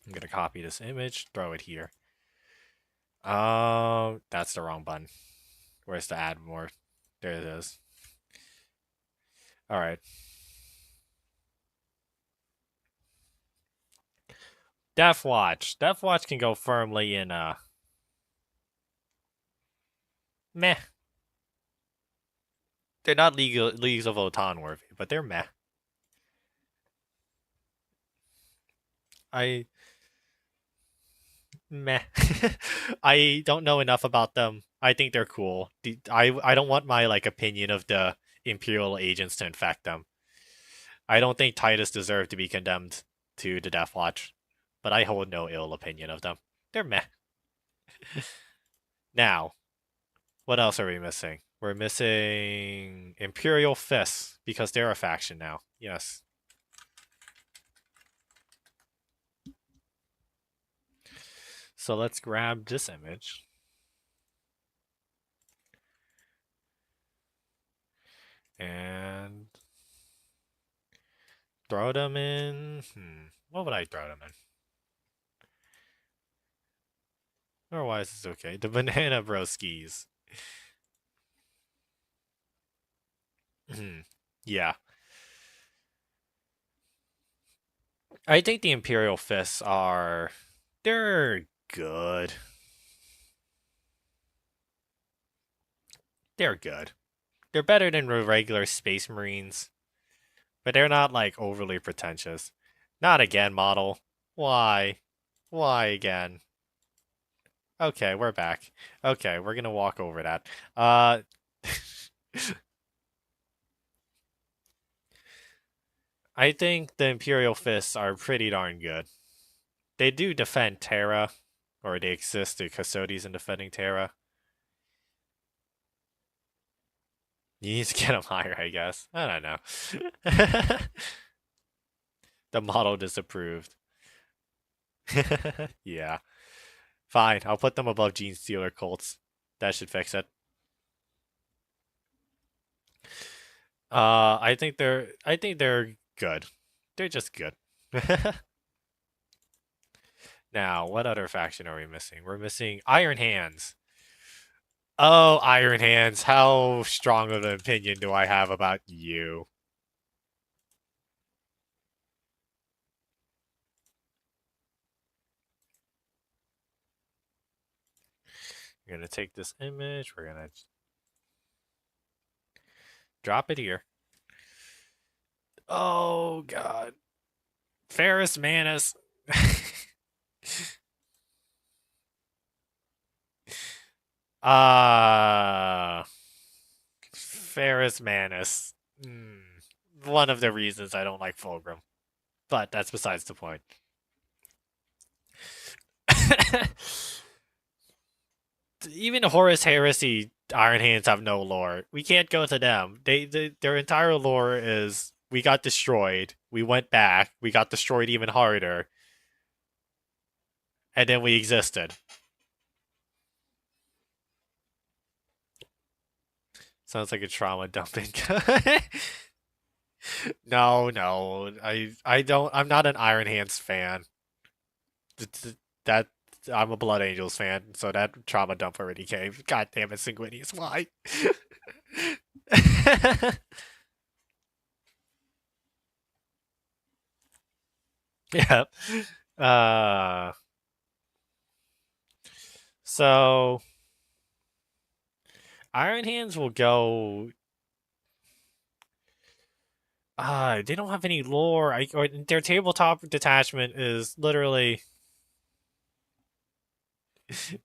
[SPEAKER 1] I'm gonna copy this image, throw it here. That's the wrong button. Where's the add more? There it is. All right. Death Watch. Death Watch can go firmly in meh. They're not Leagues of Votann worthy, but they're meh. I meh. I don't know enough about them. I think they're cool. I don't want my like opinion of the Imperial agents to infect them. I don't think Titus deserved to be condemned to the Death Watch, but I hold no ill opinion of them. They're meh. Now, what else are we missing? We're missing Imperial Fists because they're a faction now. Yes. So let's grab this image. And throw them in. What would I throw them in? Otherwise, it's okay. The Banana Broskis. Yeah. I think the Imperial Fists are. They're good. They're good. They're better than regular Space Marines, but they're not like overly pretentious. Not again, model. Why? Why again? Okay, we're back. Okay, we're gonna walk over that. I think the Imperial Fists are pretty darn good. They do defend Terra, or they exist the custodies in defending Terra. You need to get them higher, I guess. I don't know. The model disapproved. Yeah. Fine, I'll put them above Gene Stealer Colts. That should fix it. I think they're good. They're just good. Now, what other faction are we missing? We're missing Iron Hands. Oh, Iron Hands, how strong of an opinion do I have about you? We're gonna take this image, we're gonna drop it here. Oh god. Ferris Manus. Ferris Manus. One of the reasons I don't like Fulgrim. But that's besides the point. Even Horus Heresy Iron Hands have no lore. We can't go to them. Their entire lore is we got destroyed, we went back, we got destroyed even harder, and then we existed. Sounds like a trauma dumping. No, no. I don't I'm not an Iron Hands fan. That I'm a Blood Angels fan, so that trauma dump already came. God damn it, Sanguinius, why? Yeah. Uh so Iron Hands will go they don't have any lore. Or their tabletop detachment is literally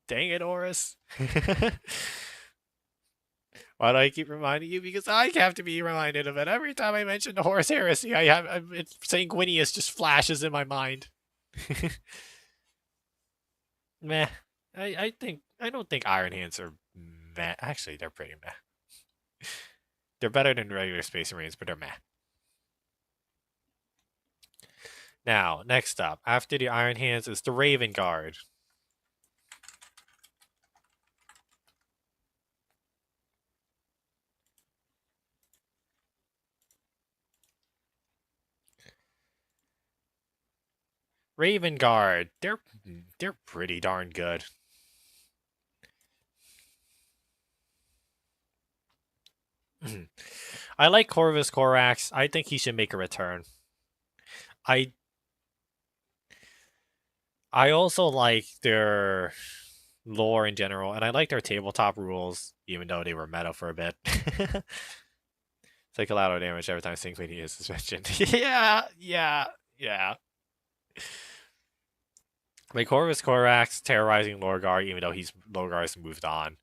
[SPEAKER 1] dang it, Horus. Why do I keep reminding you? Because I have to be reminded of it every time I mention the Horus Heresy. It's Sanguinius just flashes in my mind. Meh. I don't think Iron Hands are meh. Actually, they're pretty meh. They're better than regular Space Marines, but they're meh. Now, next up, after the Iron Hands is the Raven Guard. Raven Guard, they're pretty darn good. I like Corvus Corax. I think he should make a return. I I also like their lore in general, and I like their tabletop rules, even though they were meta for a bit. Take a lot of damage every time Synchrony is mentioned. Yeah. My Corvus Corax terrorizing Lorgar, even though Lorgar's moved on,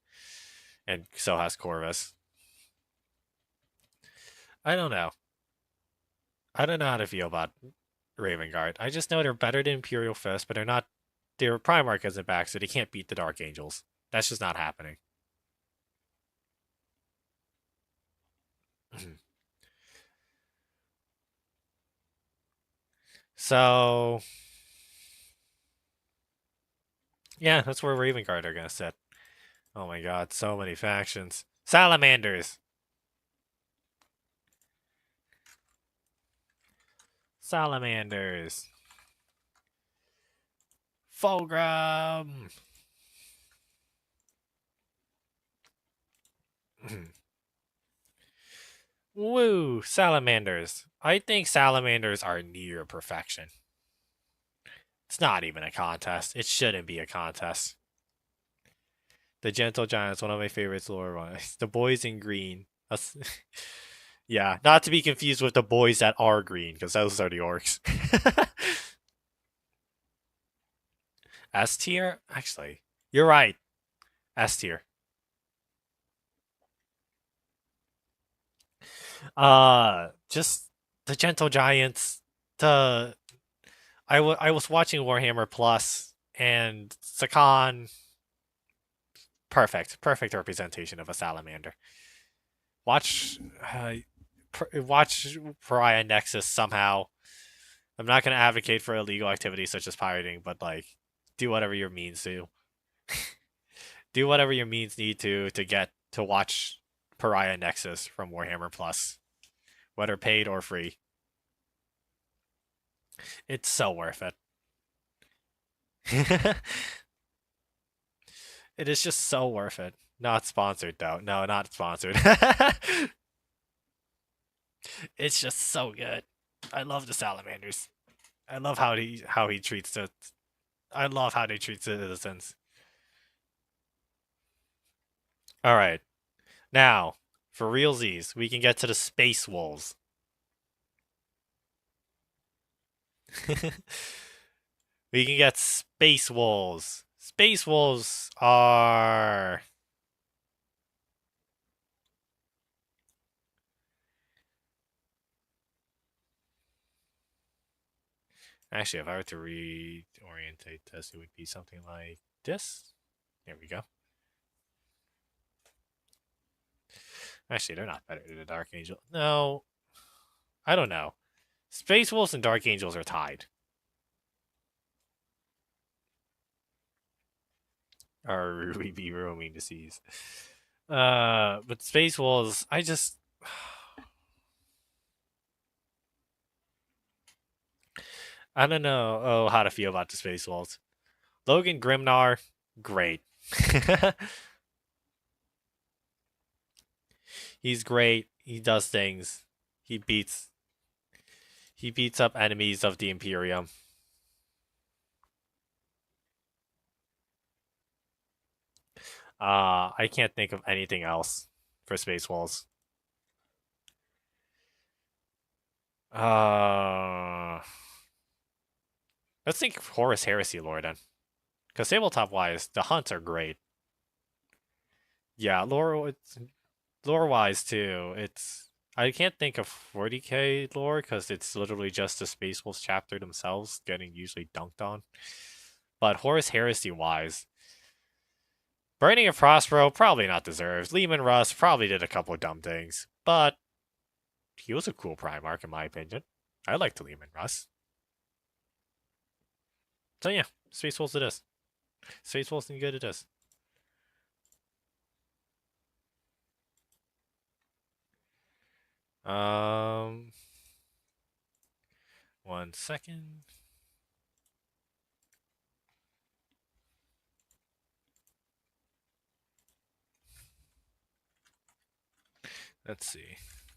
[SPEAKER 1] and so has Corvus. I don't know. I don't know how to feel about Raven Guard. I just know they're better than Imperial Fist, but they're not. Their Primarch isn't back, so they can't beat the Dark Angels. That's just not happening. So yeah, that's where Raven Guard are gonna sit. Oh my god, so many factions. Salamanders. Salamanders. Fulgrim. Woo, salamanders. I think salamanders are near perfection. It's not even a contest. It shouldn't be a contest. The Gentle Giants, one of my favorites lore ones. The boys in green. Yeah, not to be confused with the boys that are green, because those are the orcs. S tier? Actually, you're right. S tier. Just the Gentle Giants. I was watching Warhammer Plus, and Sakan. Perfect representation of a salamander. Watch, watch Pariah Nexus somehow. I'm not going to advocate for illegal activities such as pirating, but like, do whatever your means do. Do whatever your means need to get to watch Pariah Nexus from Warhammer Plus, whether paid or free. It's so worth it. It is just so worth it. Not sponsored though. No, not sponsored. It's just so good. I love the salamanders. I love how he treats the. I love how they treat citizens. All right, now for realsies, we can get to the space wolves. We can get space wolves. Space wolves are. Actually, if I were to reorientate this, it would be something like this. There we go. Actually, they're not better than the Dark Angel. No, I don't know. Space Wolves and Dark Angels are tied. Or we be roaming the seas. But Space Wolves, I just. I don't know how to feel about the Space Wolves. Logan Grimnar, great. He's great. He does things. He beats up enemies of the Imperium. I can't think of anything else for Space Wolves. Let's think Horus Heresy lore then. Because tabletop wise, the hunts are great. Yeah, lore wise too. It's I can't think of 40k lore because it's literally just the Space Wolves chapter themselves getting usually dunked on. But Horus Heresy wise, Burning of Prospero, probably not deserved. Lehman Russ probably did a couple of dumb things, but he was a cool Primarch in my opinion. I liked Lehman Russ. So yeah, Space Wolves it is. Space Wolves and good it is. Um, 1 second. Let's see.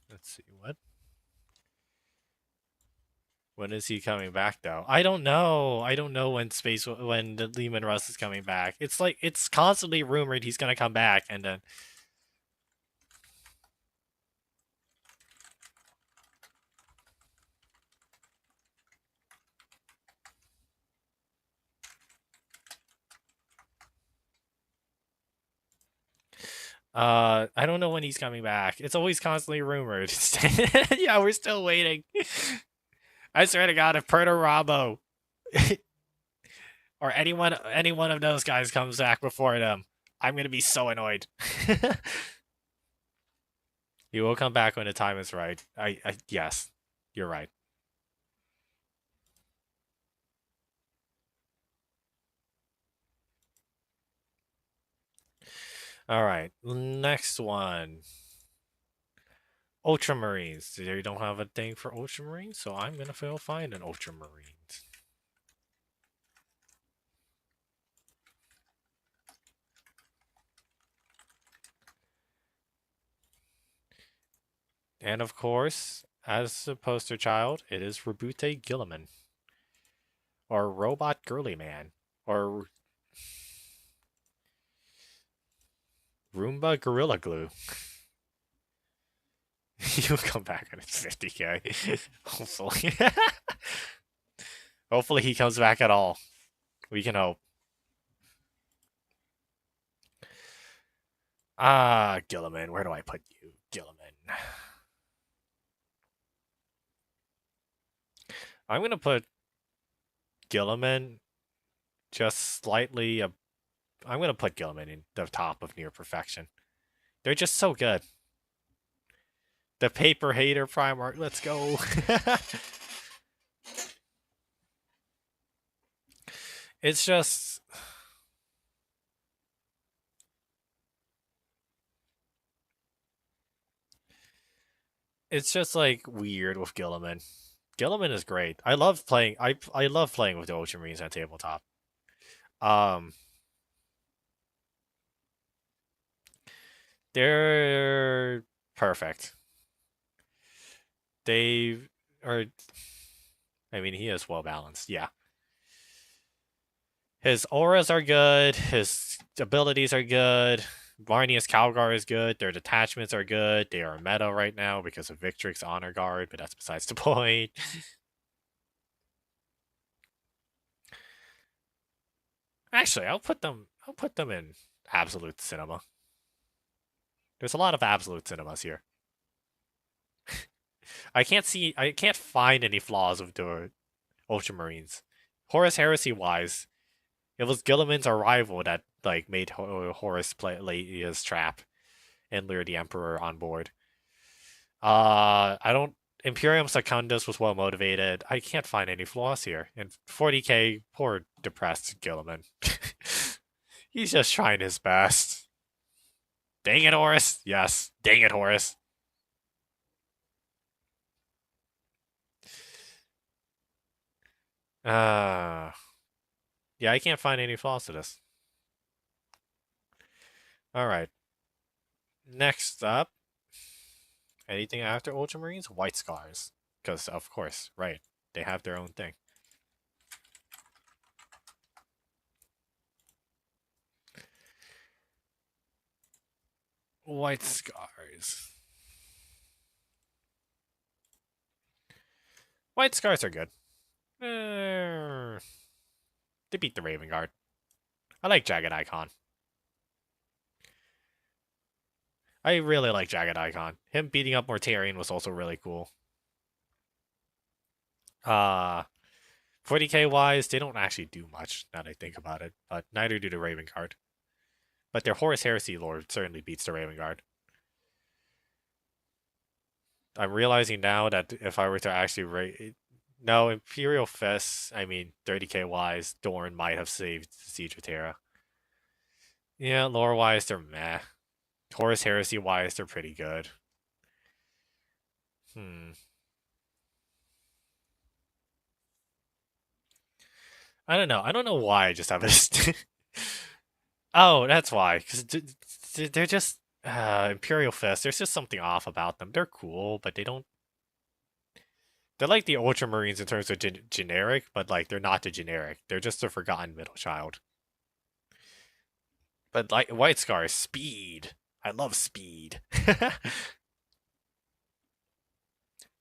[SPEAKER 1] Let's see what. When is he coming back though? I don't know. I don't know when the Lehman Russ is coming back. It's like it's constantly rumored he's gonna come back, and then I don't know when he's coming back. It's always constantly rumored. Yeah, we're still waiting. I swear to God, if Perto Rabo or any one of those guys comes back before them, I'm gonna be so annoyed. He will come back when the time is right. I yes, you're right. All right, next one. Ultramarines. They don't have a thing for Ultramarines, so I'm gonna find an Ultramarines. And of course, as a poster child, it is Rabute Gilliman. Or Robot Girly Man. Or Roomba Gorilla Glue. He'll come back when it's 50k. Hopefully. Hopefully he comes back at all. We can hope. Ah, Gilliman. Where do I put you? Gilliman. I'm going to put Gilliman just slightly. I'm going to put Gilliman in the top of near perfection. They're just so good. The paper hater Primarch. Let's go. It's just. It's just like weird with Gilliman. Gilliman is great. I love playing. I love playing with the Ultramarines on tabletop. Um, they're perfect. They are. I mean, he is well balanced. Yeah, his auras are good. His abilities are good. Varnius Calgar is good. Their detachments are good. They are meta right now because of Victrix Honor Guard, but that's besides the point. Actually, I'll put them. I'll put them in absolute cinema. There's a lot of absolute cinemas here. I can't find any flaws with the Ultramarines. Horus Heresy wise, it was Gilliman's arrival that like made Horus play his trap and lure the Emperor on board. I don't. Imperium Secundus was well motivated. I can't find any flaws here. And 40k, poor depressed Gilliman. He's just trying his best. Dang it, Horus. Yes. Dang it, Horus. Uh, yeah, I can't find any flaws to this. All right. Next up, anything after Ultramarines? White Scars. Because, of course, right. They have their own thing. White Scars. White Scars are good. They beat the Raven Guard. I like Jagged Icon. I really like Jagged Icon. Him beating up Mortarion was also really cool. 40k wise, they don't actually do much now that I think about it, but neither do the Raven Guard. But their Horus Heresy lore certainly beats the Raven Guard. I'm realizing now that if I were to actually rate, no, Imperial Fist, I mean 30k wise, Dorn might have saved Siege of Terra. Yeah, lore wise they're meh. Horus Heresy wise they're pretty good. Hmm. I don't know. I don't know why I just have a. Oh, that's why. Because they're just Imperial Fist. There's just something off about them. They're cool, but they don't. They're like the Ultramarines in terms of generic, but like they're not the generic. They're just a forgotten middle child. But like White Scar, speed. I love speed.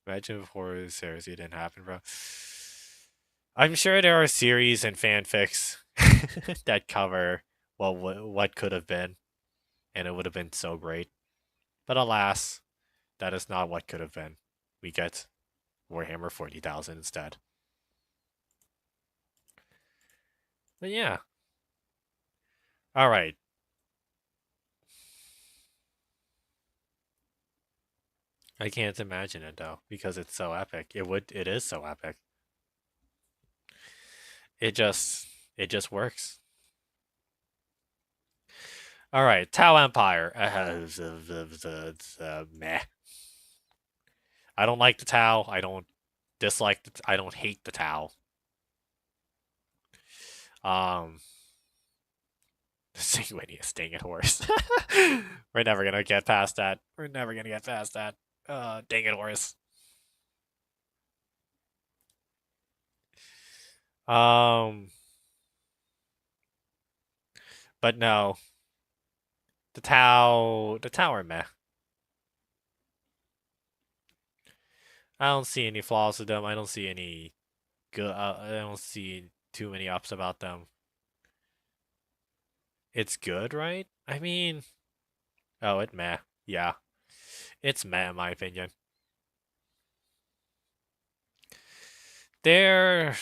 [SPEAKER 1] Imagine if Horus Heresy didn't happen, bro. I'm sure there are series and fanfics that cover what could have been, and it would have been so great. But alas, that is not what could have been. We get Warhammer 40,000 instead. But yeah. Alright. I can't imagine it though, because it's so epic. It is so epic. It just works. Alright, Tau Empire. Meh. I don't like the Tau. I don't dislike I don't hate the Tau. Sanguinius, dang it, horse. We're never gonna get past that. We're never gonna get past that. Dang it, horse. But no. The Tau are meh. I don't see any flaws with them. I don't see any good. I don't see too many ups about them. It's good, right? I mean, oh, it meh. Yeah, it's meh in my opinion. They're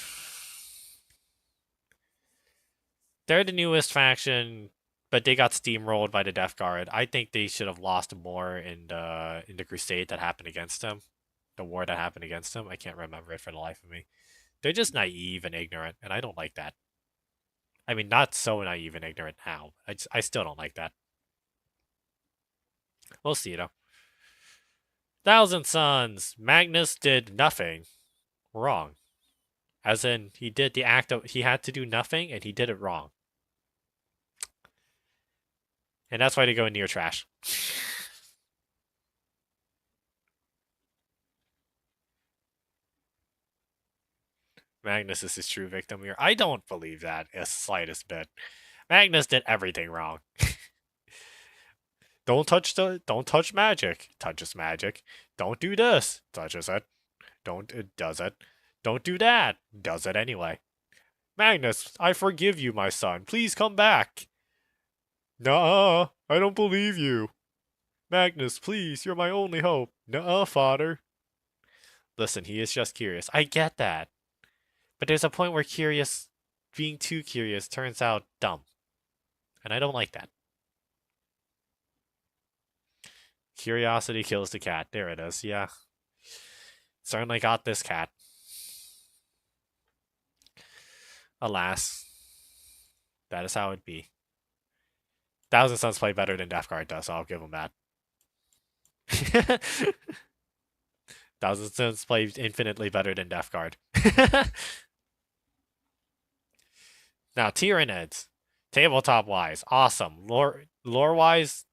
[SPEAKER 1] they're the newest faction, but they got steamrolled by the Death Guard. I think they should have lost more in the crusade that happened against them, the war that happened against them. I can't remember it for the life of me. They're just naive and ignorant, and I don't like that. I mean, not so naive and ignorant now. I still don't like that. We'll see, though. Thousand Sons. Magnus did nothing wrong. As in, he did the act of, he had to do nothing, and he did it wrong. And that's why they go near trash. Magnus is his true victim here. I don't believe that a slightest bit. Magnus did everything wrong. Don't touch magic. Touches magic. Don't do this. Touches it. Don't it does it. Don't do that. Does it anyway. Magnus, I forgive you, my son. Please come back. Nuh-uh. I don't believe you. Magnus, please, you're my only hope. Nuh-uh, father. Listen, he is just curious. I get that. But there's a point where being too curious turns out dumb. And I don't like that. Curiosity kills the cat. There it is, yeah. Certainly got this cat. Alas. That is how it be. Thousand Sons play better than Death Guard does, so I'll give him that. Thousand Sons play infinitely better than Death Guard. Now, Tyranids. Tabletop-wise, awesome. Lore-wise,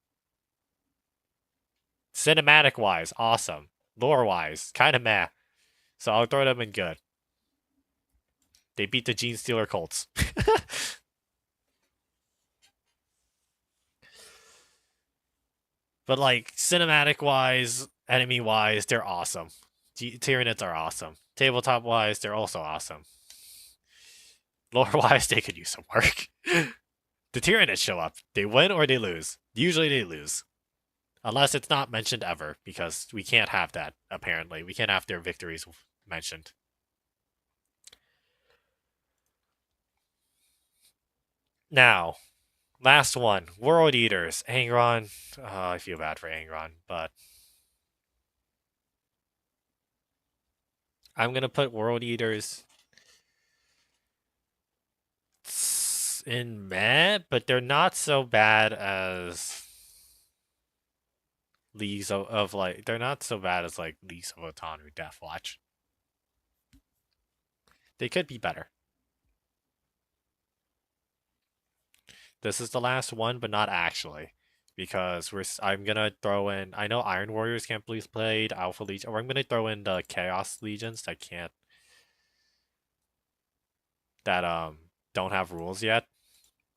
[SPEAKER 1] cinematic-wise, awesome. Lore-wise, kind of meh. So I'll throw them in good. They beat the Gene Stealer Colts. But like cinematic wise, enemy wise, they're awesome. Tyranids are awesome. Tabletop wise, they're also awesome. Lore wise, they could use some work. The Tyranids show up. They win or they lose. Usually they lose. Unless it's not mentioned ever, because we can't have that, apparently. We can't have their victories mentioned. Now, Last one. World Eaters. Angron. I feel bad for Angron, but I'm gonna put World Eaters in meh, but they're not so bad as Leagues of like they're not so bad as like Leagues of Otan or Deathwatch. They could be better. This is the last one, but not actually, because I'm gonna throw in. I know Iron Warriors can't be played, Alpha Legion, or I'm gonna throw in the Chaos Legions that can't that don't have rules yet.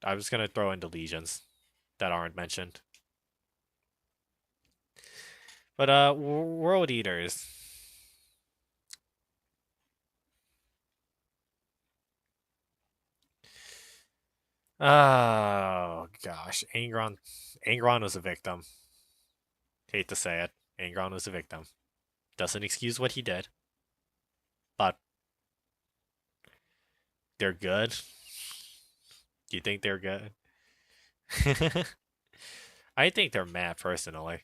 [SPEAKER 1] I was gonna throw in the legions that aren't mentioned. But World Eaters. Oh gosh, Angron was a victim. Hate to say it, Angron was a victim. Doesn't excuse what he did, but they're good. Do you think they're good? I think they're mad personally.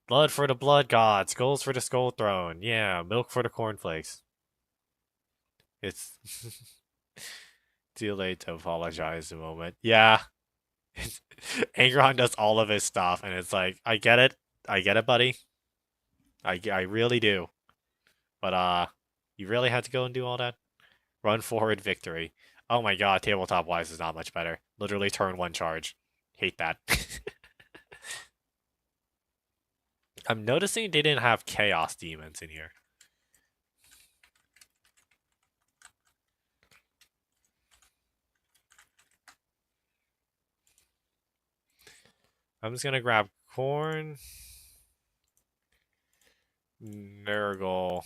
[SPEAKER 1] Blood for the blood gods, skulls for the skull throne. Yeah, milk for the cornflakes. It's too late to apologize a moment. Yeah. Angron does all of his stuff, and it's like, I get it. I get it, buddy. I really do. But, you really had to go and do all that? Run forward victory. Oh my god, tabletop wise is not much better. Literally turn one charge. Hate that. I'm noticing they didn't have chaos demons in here. I'm just gonna grab corn, Nurgle,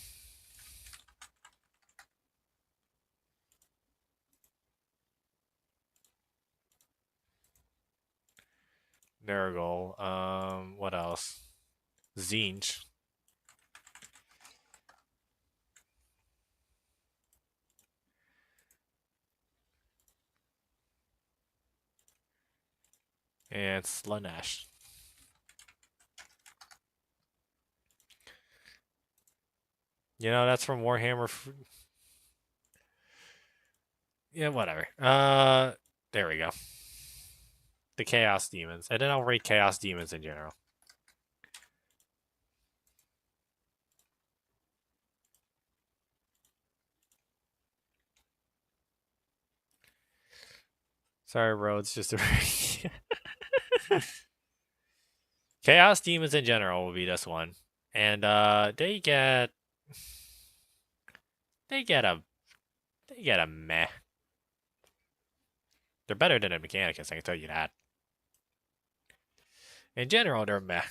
[SPEAKER 1] Nurgle. What else? Zinch. And Slanesh. You know, that's from Warhammer. Yeah, whatever. There we go. The Chaos Demons. And then I'll rate Chaos Demons in general. Sorry, Rhodes, just a Chaos Demons in general will be this one. And they get they get a meh. They're better than a Mechanicus, I can tell you that. In general, they're meh.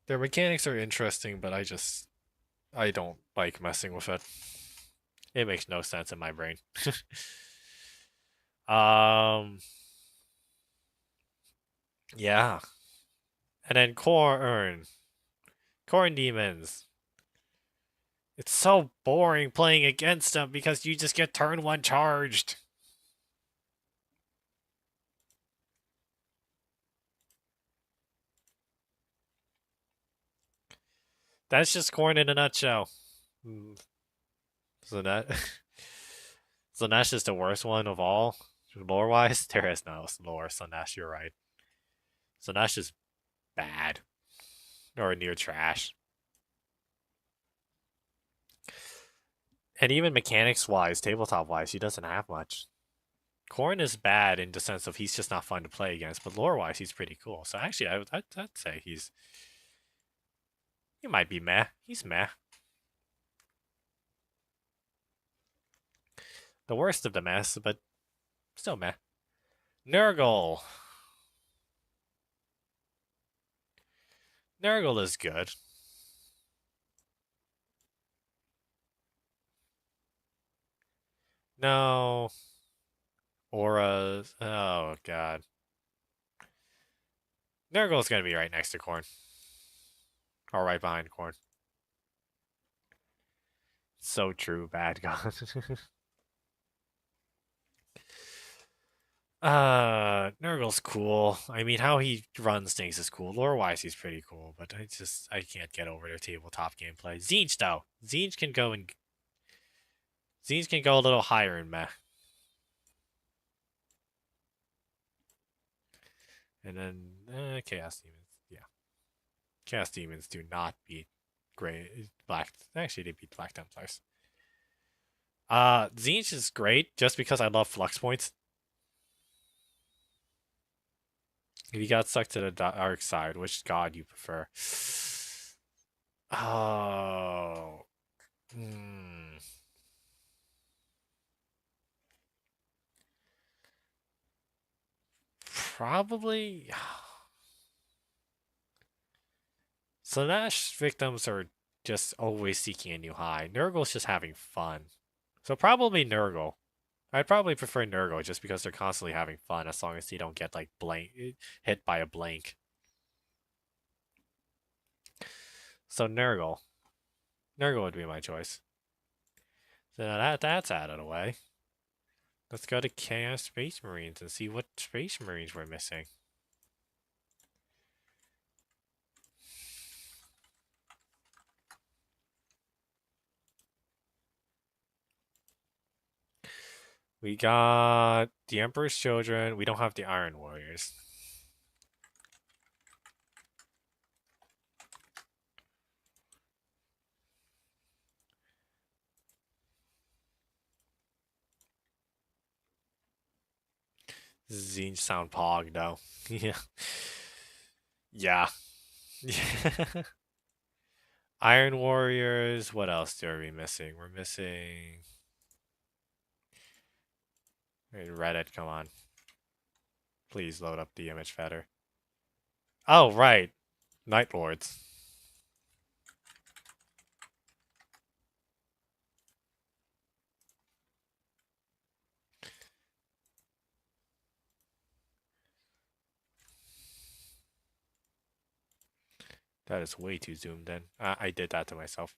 [SPEAKER 1] Their mechanics are interesting, but I don't like messing with it. It makes no sense in my brain. um yeah. And then Corn Demons. It's so boring playing against them because you just get turn one charged. That's just corn in a nutshell. So that so that's just the worst one of all. Lore wise, there is no lore, so Nash, you're right. So that's just bad. Or near trash. And even mechanics wise, tabletop wise, he doesn't have much. Corn is bad in the sense of he's just not fun to play against, but lore wise, he's pretty cool. So actually, I'd say he might be meh. He's meh. The worst of the mess, but still meh. Nurgle. Nurgle is good. No. Auras. Oh, God. Nurgle's going to be right next to Corn. Or right behind Corn. So true, bad god. Nurgle's cool. I mean, how he runs things is cool. Lore-wise, he's pretty cool, but I can't get over their tabletop gameplay. Zinj, though. Zinj can go a little higher in meh. And then, Chaos Demons. Yeah. Chaos Demons do not beat Black. Actually, they beat Black Templars. Zinj is great just because I love Flux Points. If you got stuck to the dark side, which god you prefer? Oh. Hmm. Probably. Slanesh victims are just always seeking a new high. Nurgle's just having fun. So probably Nurgle. I'd probably prefer Nurgle just because they're constantly having fun as long as they don't get like hit by a blank. So Nurgle. Nurgle would be my choice. So now that's out of the way. Let's go to Chaos Space Marines and see what Space Marines we're missing. We got the Emperor's Children. We don't have the Iron Warriors. Zinj sound pog though. Yeah. Yeah. Iron Warriors. What else are we missing? We're missing. Wait, Reddit, come on. Please load up the image better. Oh, right. Night Lords. That is way too zoomed in. I did that to myself.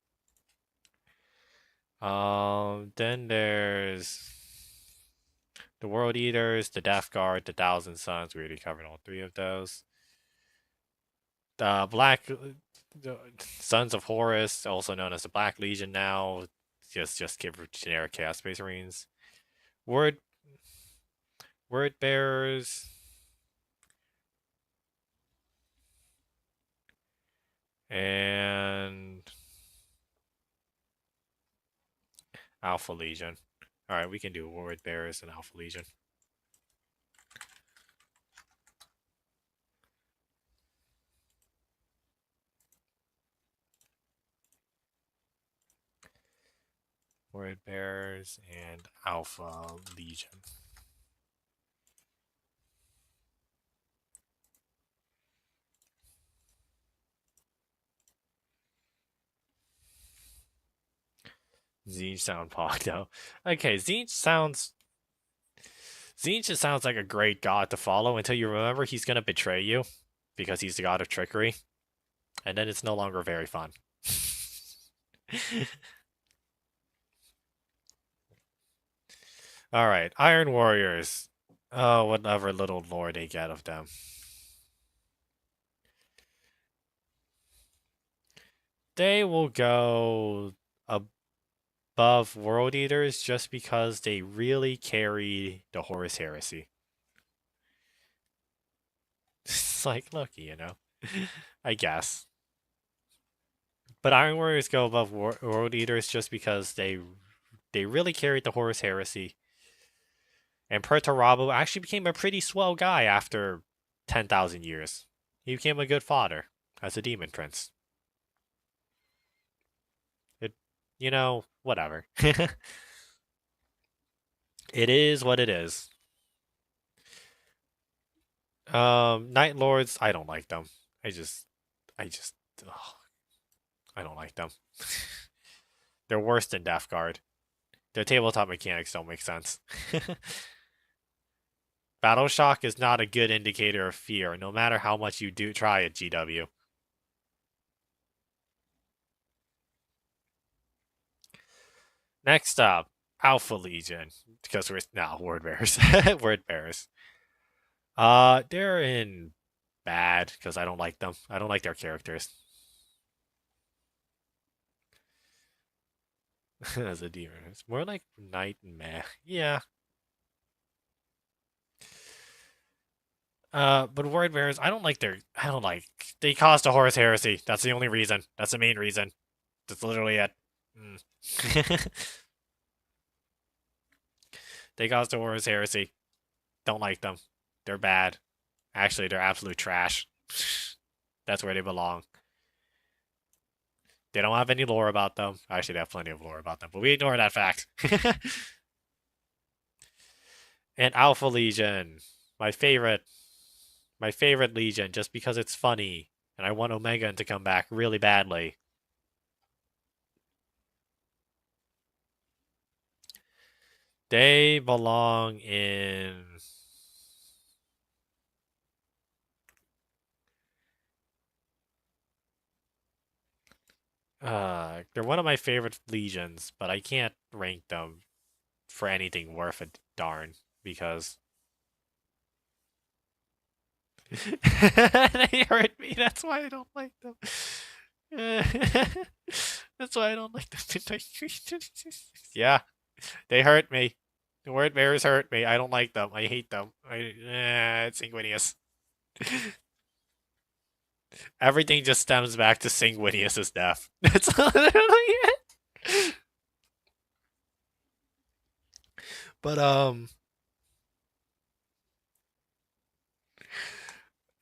[SPEAKER 1] Then there's the World Eaters, the Death Guard, the Thousand Suns. We already covered all three of those. The the Sons of Horus, also known as the Black Legion now. Just give generic Chaos Space Marines. Word Bearers. And Alpha Legion. Alright, we can do Word Bearers and Alpha Legion. Word Bearers and Alpha Legion. Zinj sound pog though. Okay, Zinj just sounds like a great god to follow until you remember he's gonna betray you because he's the god of trickery, and then it's no longer very fun. All right, Iron Warriors. Oh, whatever little lore they get of them. They will go above World Eaters just because they really carry the Horus Heresy. It's like, look, I guess. But Iron Warriors go above World Eaters just because they really carried the Horus Heresy. And Pertarabu actually became a pretty swell guy after 10,000 years. He became a good fodder as a demon prince. It, whatever. It is what it is. Night Lords, I don't like them. I just, ugh, I don't like them. They're worse than Death Guard. Their tabletop mechanics don't make sense. Battle Shock is not a good indicator of fear, no matter how much you do try at GW. Next up, Alpha Legion. Because we're now Word Bearers. Word Bearers. They're in bad because I don't like them. I don't like their characters as a demon. It's more like knight and meh. Yeah. But word bearers, I don't like their. I don't like. They caused a Horus heresy. That's the only reason. That's the main reason. That's literally it. Mm. They caused a Horus heresy. Don't like them. They're bad. Actually, they're absolute trash. That's where they belong. They don't have any lore about them. Actually, they have plenty of lore about them, but we ignore that fact. And Alpha Legion, my favorite, my favorite Legion, just because it's funny, and I want Omega to come back really badly. They belong in. They're one of my favorite legions, but I can't rank them for anything worth a darn because they hurt me. That's why I don't like them. That's why I don't like them. Yeah, they hurt me. The word bearers hurt me. I don't like them. I hate them. It's Sanguinius. Everything just stems back to Sanguinius's death. That's literally it. But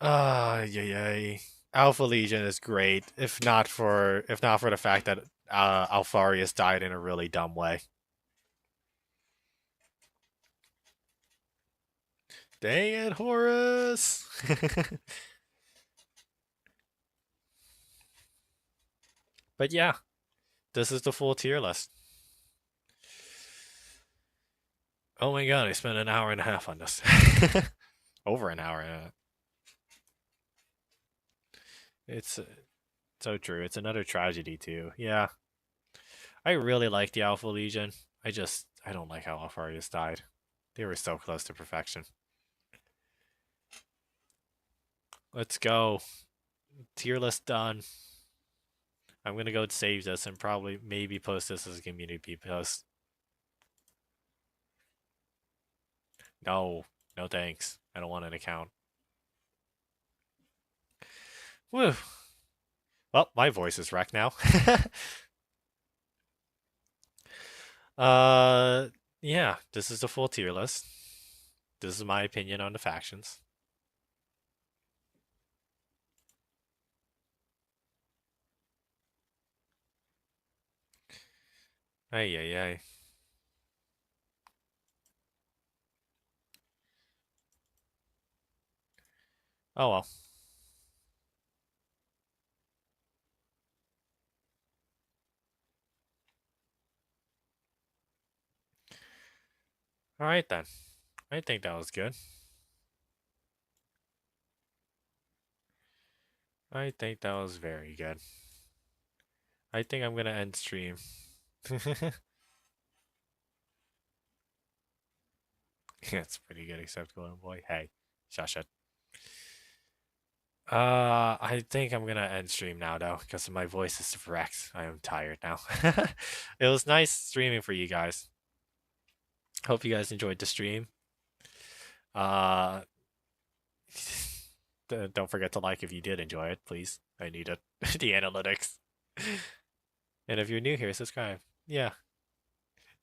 [SPEAKER 1] yeah. Alpha Legion is great. If not for the fact that Alfarius died in a really dumb way. Dang it, Horus! But yeah, this is the full tier list. Oh my god, I spent an hour and a half on this. Over an hour. It's so true. It's another tragedy too. Yeah, I really like the Alpha Legion. I don't like how Alfarius died. They were so close to perfection. Let's go. Tier list done. I'm gonna go save this and probably maybe post this as a community post. No, no thanks. I don't want an account. Woo. Well, my voice is wrecked now. uh, yeah, this is the full tier list. This is my opinion on the factions. Ay, ay, ay. Oh well. All right then. I think that was good. I think that was very good. I think I'm gonna end stream. It's pretty good, except Golden Boy. Hey, shush it. I think I'm gonna end stream now though, because my voice is wrecked. I am tired now. It was nice streaming for you guys. Hope you guys enjoyed the stream. Uh, don't forget to like if you did enjoy it, please. I need it. The analytics. And if you're new here, subscribe. Yeah.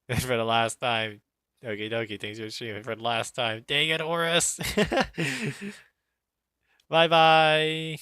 [SPEAKER 1] And for the last time, okie dokie, thanks for streaming. For the last time, dang it, Horus. Bye bye.